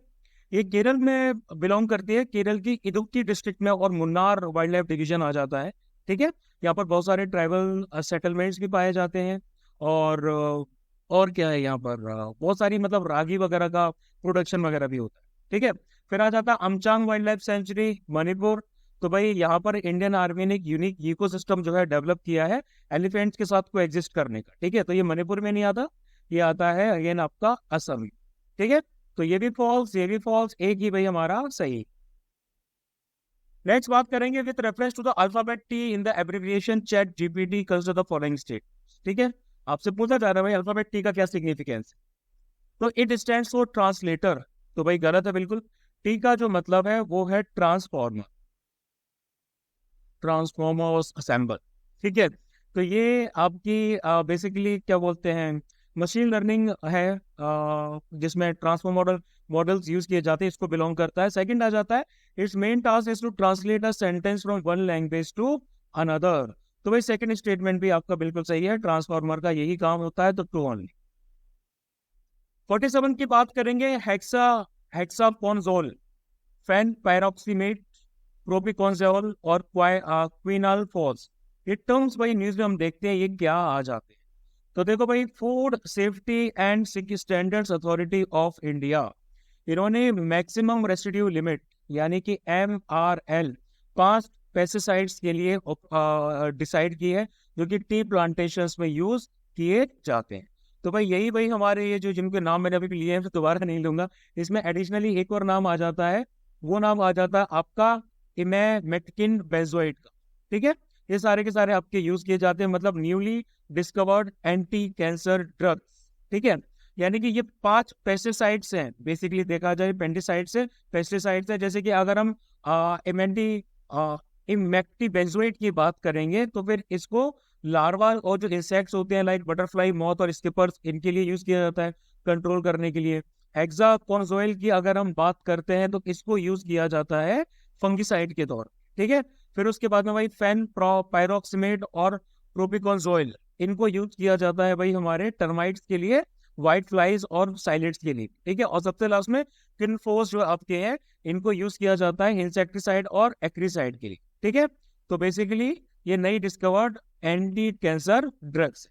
ये केरल में बिलोंग करती है, केरल की इडुक्की डिस्ट्रिक्ट में, और मुन्नार वाइल्ड लाइफ डिवीजन आ जाता है। ठीक है, यहाँ पर बहुत सारे ट्राइबल सेटलमेंट्स भी पाए जाते हैं, और और क्या है यहाँ पर बहुत सारी मतलब रागी वगैरह का प्रोडक्शन वगैरह भी होता है। ठीक है, फिर आ जाता है अमचांग वाइल्ड लाइफ सेंचुरी मणिपुर। तो भाई यहाँ पर इंडियन आर्मी ने एक यूनिक इकोसिस्टम जो है डेवलप किया है एलिफेंट्स के साथ को एग्जिस्ट करने का। ठीक है, तो ये मणिपुर में नहीं आता, ये आता है अगेन आपका असम में। ठीक है, तो ये भी फॉल्स, ये भी फॉल्स, एक ही भाई हमारा सही। नेक्स्ट बात करेंगे with reference to the alphabet T in the abbreviation chat GPT consider the following state. ठीक है, आपसे पूछा जा रहा है भाई अल्फाबेट टी का क्या सिग्निफिकेंस है। तो इट स्टैंड्स फॉर ट्रांसलेटर। तो भाई गलत है बिल्कुल। टी का जो मतलब है वो है ट्रांसफॉर्मर, ट्रांसफॉर्मर्स असेंबल। ठीक है, तो ये आपकी बेसिकली क्या बोलते हैं मशीन लर्निंग है, जिसमें ट्रांसफॉर्म मॉडल्स यूज किए जाते हैं, इसको बिलोंग करता है। सेकंड आ जाता है its main task is to translate a sentence from one language to another. तो भाई सेकंड स्टेटमेंट भी आपका बिल्कुल सही है, ट्रांसफॉर्मर का यही काम होता है, तो ट्रू ओनली। 47 की बात करेंगे हेक्साकोनजोल, फैन पैरोक्सीमेट, प्रोपिकोनजोल और क्विनाल फॉस। ये टर्म्स भाई न्यूज में हम देखते हैं, ये क्या आ जाते हैं। तो देखो भाई food safety and standards authority of India, इन्होंने मैक्सिमम रेसिड्यू लिमिट यानी कि MRL 5 पेस्टिसाइड्स के लिए डिसाइड की है, जो कि टी प्लांटेशंस में यूज किए जाते हैं। तो भाई यही भाई हमारे ये जो जिनके नाम मैंने अभी लिए हैं तो दोबारा नहीं लूंगा, इसमें एडिशनली एक और नाम आ जाता है, वो नाम आ जाता है आपका इमेमेक्टिन बेंजोएट का। ठीक है, ये सारे के सारे आपके यूज किए जाते हैं, मतलब newly discovered anti cancer drugs. ठीक है, यानी कि ये 5 पेस्टिसाइड्स हैं, बेसिकली देखा जाए पेंटिसाइड्स है, पेस्टिसाइड्स है। जैसे कि अगर हम इमेक्टी बेंजोएट की बात करेंगे तो फिर इसको लार्वा और जो इंसेक्ट्स होते हैं लाइक बटरफ्लाई, मॉथ और स्किपर्स, इनके लिए यूज किया जाता है कंट्रोल करने के लिए। हेक्साकोनजोल की अगर हम बात करते हैं तो इसको यूज किया जाता है फंगिसाइड के तौर। ठीक है, फिर उसके बाद में भाई फैन पायरोक्सिमेट और प्रोपिकोनजोल, इनको यूज किया जाता है भाई हमारे टर्माइट्स के लिए, व्हाइट फ्लाइज और साइलेट्स के लिए। ठीक है, और सबसे लास्ट में किनफोस जो आपके हैं, इनको यूज किया जाता है इंसेक्टिसाइड और एक्रीसाइड के लिए। ठीक है, तो बेसिकली ये नई discovered anti cancer drugs.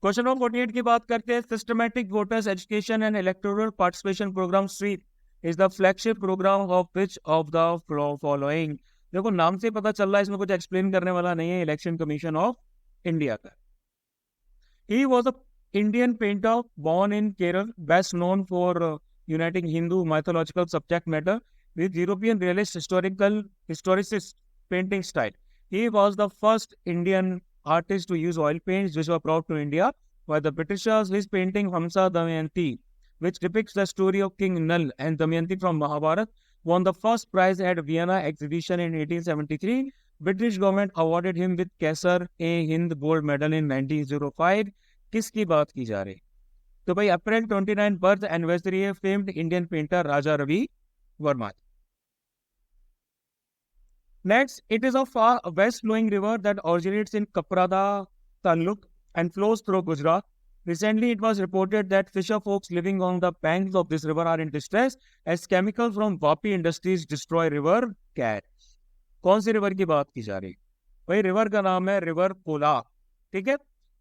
Question number 48 की बात करते हैं, systematic voters education and electoral participation programme SVEEP is the flagship programme of which of the following. देखो नाम से पता चल रहा है इसमें कुछ एक्सप्लेन करने वाला नहीं है, इलेक्शन कमीशन ऑफ इंडिया का। He was a Indian painter born in Kerala, best known for uniting Hindu mythological subject matter with European realist historicist painting style. He was the first Indian artist to use oil paints, which were brought to India by the Britishers. His painting Hamsa Damayanti, which depicts the story of King Nal and Damayanti from Mahabharata, won the first prize at Vienna exhibition in 1873. British government awarded him with Kaisar-e-Hind gold medal in 1905. किसकी बात की जा रही? तो भाई April 29 birth anniversary है famed Indian painter Raja Ravi Varma. Next, it is a west flowing river that originates in Kaprada Taluk and flows through Gujarat. Recently, it was reported that fisher folks living on the banks of this river are in distress as chemicals from Vapi Industries destroy river cats. कौन सी river की बात की जा रही? भाई river का नाम है रिवर कोलाक। ठीक है,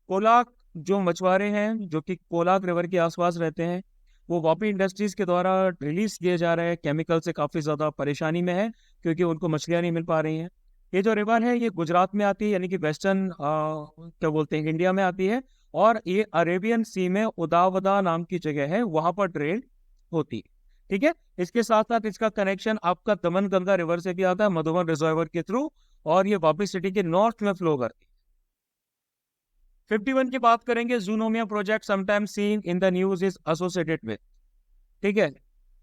कोलाक जो मछुआरे हैं जो कि कोलाक रिवर के आसपास रहते हैं, वो वापी इंडस्ट्रीज के द्वारा रिलीज किए जा रहे हैं केमिकल से काफी ज्यादा परेशानी में है, क्योंकि उनको मछलियां नहीं मिल पा रही हैं। ये जो रिवर है ये गुजरात में आती है, यानी कि वेस्टर्न क्या बोलते हैं इंडिया में आती है, और ये अरेबियन सी में उदावदा नाम की जगह है, वहां पर ट्रेड होती है। ठीक है, इसके साथ साथ इसका कनेक्शन आपका दमन गंगा रिवर से भी आता है मधुबन रिजर्वर के थ्रू, और ये वापी सिटी के नॉर्थ में फ्लो करती है। 51 की बात करेंगे, Zoonomia project sometime seen in the news is associated with. ठीक है,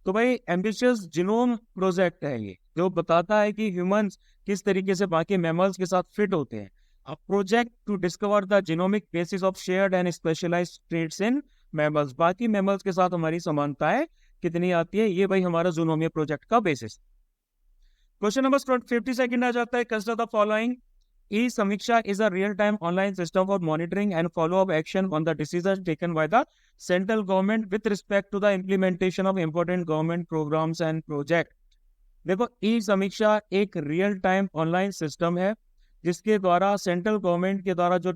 तो भाई एम्बिशियस जीनोम प्रोजेक्ट है ये, जो बताता है कि ह्यूमंस किस तरीके से बाकी मैमल्स के साथ फिट होते हैं। a project to discover the genomic basis of shared and specialized traits in mammals। बाकी mammals के साथ हमारी समानताएं कितनी आती है, ये भाई हमारा जूनोमिया प्रोजेक्ट का बेसिस। क्वेश्चन नंबर 52 आ जाता है, consider the following. E Samiksha is a real time online system for monitoring and follow up action on the decision taken by the central government with respect to the implementation of important government programmes and project. देखो, e समीक्षा एक real time online system है जिसके द्वारा central government के द्वारा जो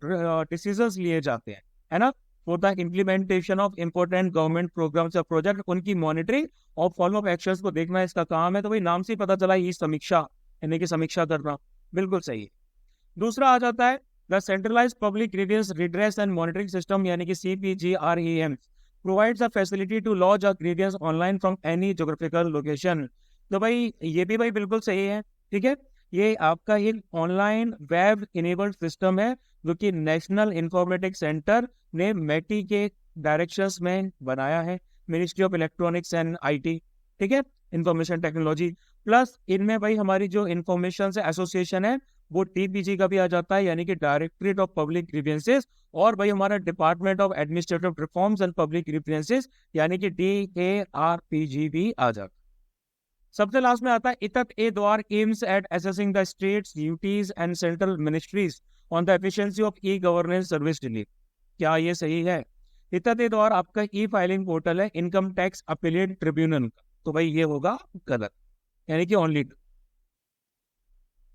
decisions लिए जाते हैं, है ना, for the implementation of important government programmes या प्रोजेक्ट, उनकी मॉनिटरिंग और फॉलो अप एक्शंस को देखना इसका काम है। तो भाई नाम से ही पता चला ई समीक्षा यानी कि समीक्षा करना, बिल्कुल सही है। दूसरा आ जाता है the centralised public grievance redress and monitoring system यानी कि CPGREM provides a facility to lodge a grievance online from any geographical location. तो भाई ये भी भाई बिल्कुल सही है, ठीक है। ये आपका एक ऑनलाइन वेब इनेबल्ड सिस्टम है जो कि नेशनल इंफॉर्मेटिक्स सेंटर ने METI के डायरेक्शंस में बनाया है, ministry of electronics and IT, ठीक है, इंफॉर्मेशन टेक्नोलॉजी। प्लस इनमें भाई हमारी जो इंफॉर्मेशन से एसोसिएशन है वो TPG का भी आ जाता है यानी कि डायरेक्टरेट ऑफ पब्लिक ग्रीवियंसेस, और भाई हमारा department of administrative reforms and public grievances यानी कि DARPG भी आ जाता है। सबसे लास्ट में आता है इतत ए द्वार aims at assessing the states duties and central ministries on the efficiency of e governance service delivery. क्या ये सही है? इतत ए द्वार आपका ई फाइलिंग पोर्टल है इनकम टैक्स अपीलेट ट्रिब्यूनल का, तो भाई ये होगा गलत, यानी कि ओनली।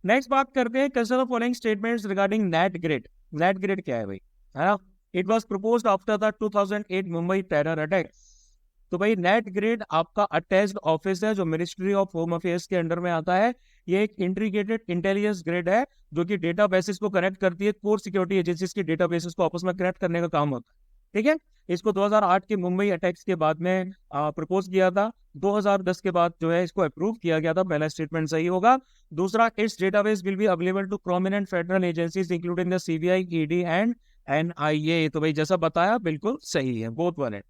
नेक्स्ट बात करते हैं consider the following statements regarding net grid. Net grid क्या है भाई, है ना? It was proposed after the 2008 Mumbai terror attack. तो भाई नेट ग्रिड आपका अटैच्ड ऑफिस है जो मिनिस्ट्री ऑफ होम अफेयर्स के अंडर में आता है। ये एक इंटीग्रेटेड इंटेलिजेंस ग्रिड है जो कि डेटा बेसिस को कनेक्ट करती है, कोर सिक्योरिटी एजेंसीज के डेटा बेसिस को आपस में कनेक्ट करने का काम होता है, ठीक है। इसको 2008 के मुंबई अटैक्स के बाद में प्रपोज किया था, 2010 के बाद जो है इसको अप्रूव किया गया था। पहला स्टेटमेंट सही होगा। दूसरा, it's database will be available to prominent federal agencies including the CBI, ED and NIA। तो भाई जैसा बताया बिल्कुल सही है, बोथ वैलिड।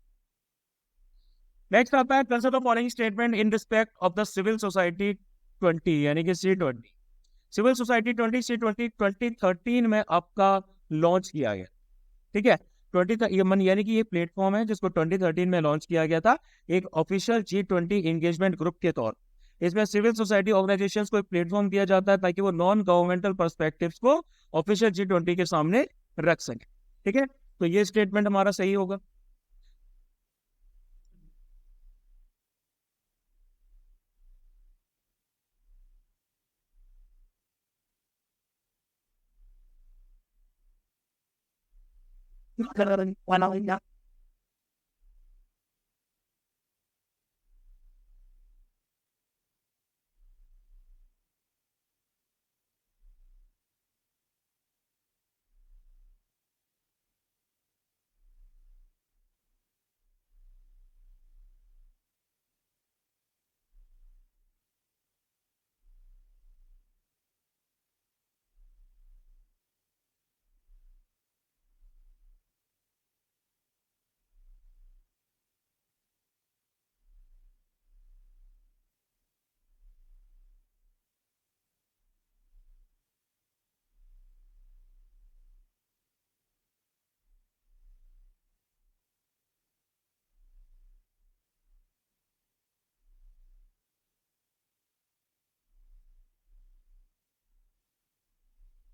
नेक्स्ट आता है consider the following statement in respect of the civil society 20 यानी कि C20। सिविल सोसाइटी 20 C20 2013 में आपका लॉन्च किया गया, ठीक है। 20 यानी कि ये प्लेटफॉर्म है जिसको 2013 में लॉन्च किया गया था एक ऑफिशियल G20 एंगेजमेंट ग्रुप के तौर। इसमें सिविल सोसाइटी ऑर्गेनाइजेशंस को एक प्लेटफॉर्म दिया जाता है ताकि वो नॉन गवर्नमेंटल पर्सपेक्टिव्स को ऑफिशियल G20 के सामने रख सके, ठीक है। तो ये स्टेटमेंट हमारा सही होगा।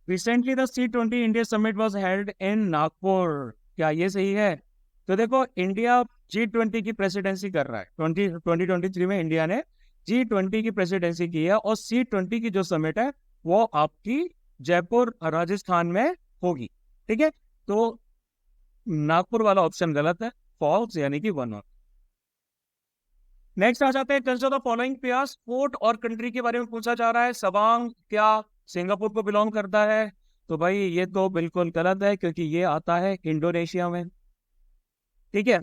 Recently the C20 India summit was held इन नागपुर। क्या ये सही है? तो देखो, इंडिया G20 की प्रेसिडेंसी कर रहा है। 2023 में इंडिया ने G20 की प्रेसिडेंसी की है और C20 की जो समिट है वो आपकी जयपुर राजस्थान में होगी, ठीक है। तो नागपुर वाला ऑप्शन गलत है, फॉल्स, यानी कि 1 और। नेक्स्ट आ जाते हैं consider the following pairs. Sport और कंट्री के बारे में पूछा जा रहा है। सवांग क्या सिंगापुर को बिलोंग करता है? तो भाई ये तो बिल्कुल गलत है क्योंकि ये आता है इंडोनेशिया में, ठीक है।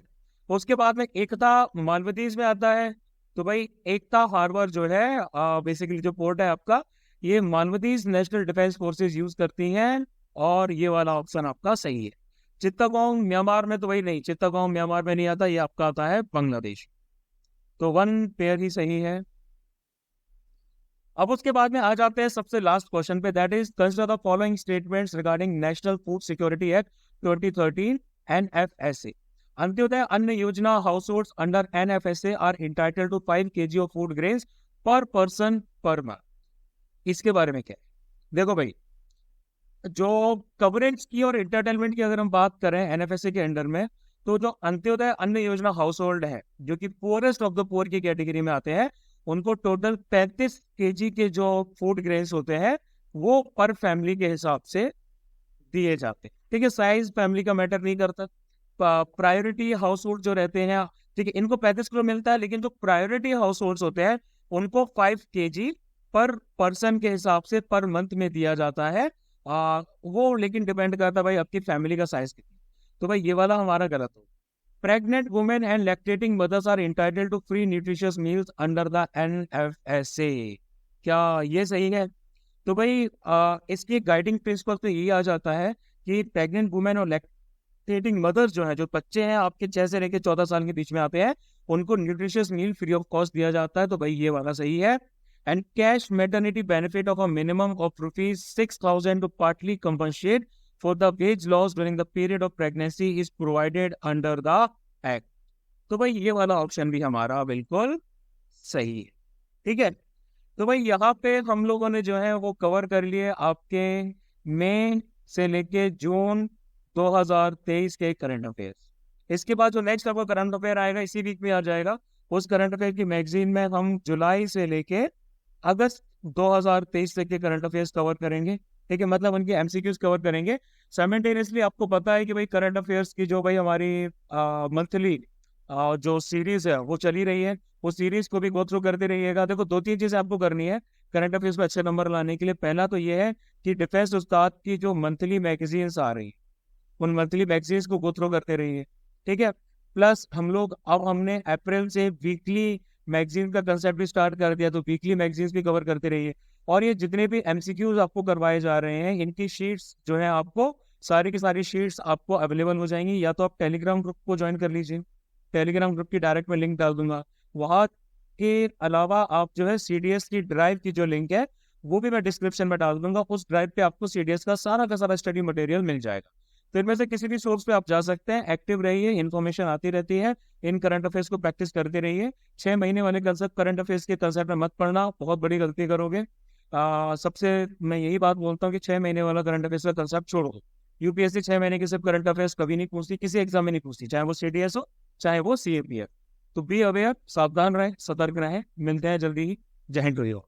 उसके बाद में एकता मालदीव में आता है। तो भाई एकता हार्बर जो है बेसिकली जो पोर्ट है आपका, ये Maldives national defence forces use करती हैं, और ये वाला ऑप्शन आपका सही है। चित्तगोंग म्यांमार में, तो भाई नहीं, चित्तगोंग म्यांमार में नहीं आता, ये आपका आता है बांग्लादेश। तो 1 पेयर ही सही है। अब उसके बाद में आ जाते हैं सबसे लास्ट क्वेश्चन पे, that is consider the following statements regarding national food security act 2013 NFSA. Antyodaya Anna Yojana households under NFSA are entitled to 5 kg of food grains per person per month. इसके बारे में क्या है? देखो भाई, जो कवरेज की और एंटरटेनमेंट की अगर हम बात करें एनएफएसए के अंडर में, तो जो अंत्योदय अन्न योजना हाउस होल्ड है, जो कि पुअरेस्ट ऑफ द पुअर की कैटेगरी में आते हैं, उनको टोटल 35 kg के जो फूड ग्रेन्स होते हैं वो पर फैमिली के हिसाब से दिए जाते हैं। ठीक है, साइज फैमिली का मैटर नहीं करता। प्रायोरिटी हाउस होल्ड जो रहते हैं, ठीक है, इनको 35 किलो मिलता है, लेकिन जो प्रायोरिटी हाउस होल्ड होते हैं उनको 5 kg पर पर्सन के हिसाब से पर मंथ में दिया जाता है। वो लेकिन डिपेंड करता है भाई आपकी फैमिली का साइज कितना। तो भाई ये वाला हमारा गलत हो। Pregnant women and lactating mothers are entitled to free nutritious meals under the NFSA. क्या ये सही है? तो भाई इसकी गाइडिंग प्रिंसिपल तो यही आ जाता है कि प्रेग्नेंट वुमेन और लैक्टेटिंग मदर्स जो है, जो बच्चे हैं आपके 6 से लेकर 14 साल के बीच में आते हैं, उनको nutritious meal free of cost दिया जाता है। तो भाई ये वाला सही है। And cash maternity benefit of a minimum of ₹6,000 to partly compensate for the wage loss during the period of pregnancy is provided under the act। तो भाई ये वाला ऑप्शन भी हमारा बिल्कुल सही है। ठीक है, तो भाई यहाँ पे हम लोगों ने जो है वो कवर कर लिए आपके मई से लेके जून 2023 के करंट अफेयर्स। इसके बाद जो नेक्स्ट आपका करंट अफेयर आएगा इसी वीक में आ जाएगा। उस करंट अफेयर की मैगजीन में हम जुलाई से लेके अगस्त 2023 तक के करंट अफेयर्स कवर करेंगे। ठीक है, मतलब उनके एमसीक्यूज कवर करेंगे साइमल्टेनियसली। आपको पता है कि भाई करंट अफेयर्स की जो भाई हमारी मंथली जो सीरीज है वो चली रही है, वो सीरीज को भी गो थ्रू करते रहिएगा। देखो 2-3 चीजें आपको करनी है करंट अफेयर्स में अच्छे नंबर लाने के लिए। पहला तो ये है कि डिफेंस उस्ताद की जो मंथली मैगजीन्स आ रही है उन मंथली मैगजीन्स को गो थ्रू करते रहिए। ठीक है, प्लस हम लोग अब हमने अप्रैल से वीकली मैगजीन का कंसेप्ट भी स्टार्ट कर दिया, तो वीकली मैगजीन्स भी कवर करते रहिए। और ये जितने भी एमसीक्यूज आपको करवाए जा रहे हैं इनकी शीट्स जो है आपको सारी की सारी शीट्स आपको अवेलेबल हो जाएंगी। या तो आप टेलीग्राम ग्रुप को ज्वाइन कर लीजिए, टेलीग्राम ग्रुप की डायरेक्ट में लिंक डाल दूंगा। वहाँ के अलावा आप जो है सीडीएस की ड्राइव की जो लिंक है वो भी मैं डिस्क्रिप्शन में डाल दूंगा। उस ड्राइव पे आपको सीडीएस का सारा स्टडी मटेरियल मिल जाएगा। तो इनमें से किसी भी सोर्स पे आप जा सकते हैं। एक्टिव रहिए, इन्फॉर्मेशन आती रहती है, इन करंट अफेयर्स को प्रैक्टिस करते रहिए। 6 महीने वाले कंसेप्ट करंट अफेयर्स के कंसेप्ट में मत पढ़ना, बहुत बड़ी गलती करोगे। सबसे मैं यही बात बोलता हूँ कि 6 महीने वाला करंट अफेयर्स का कंसेप्ट छोड़ो। यूपीएससी 6 महीने के सिर्फ करंट अफेयर्स कभी नहीं पूछती, किसी एग्जाम में नहीं पूछती, चाहे वो सीडीएस हो चाहे वो सीएपीएफ। तो बी अवेयर, सावधान रहे, सतर्क रहे। मिलते हैं जल्दी ही। जय हिंद।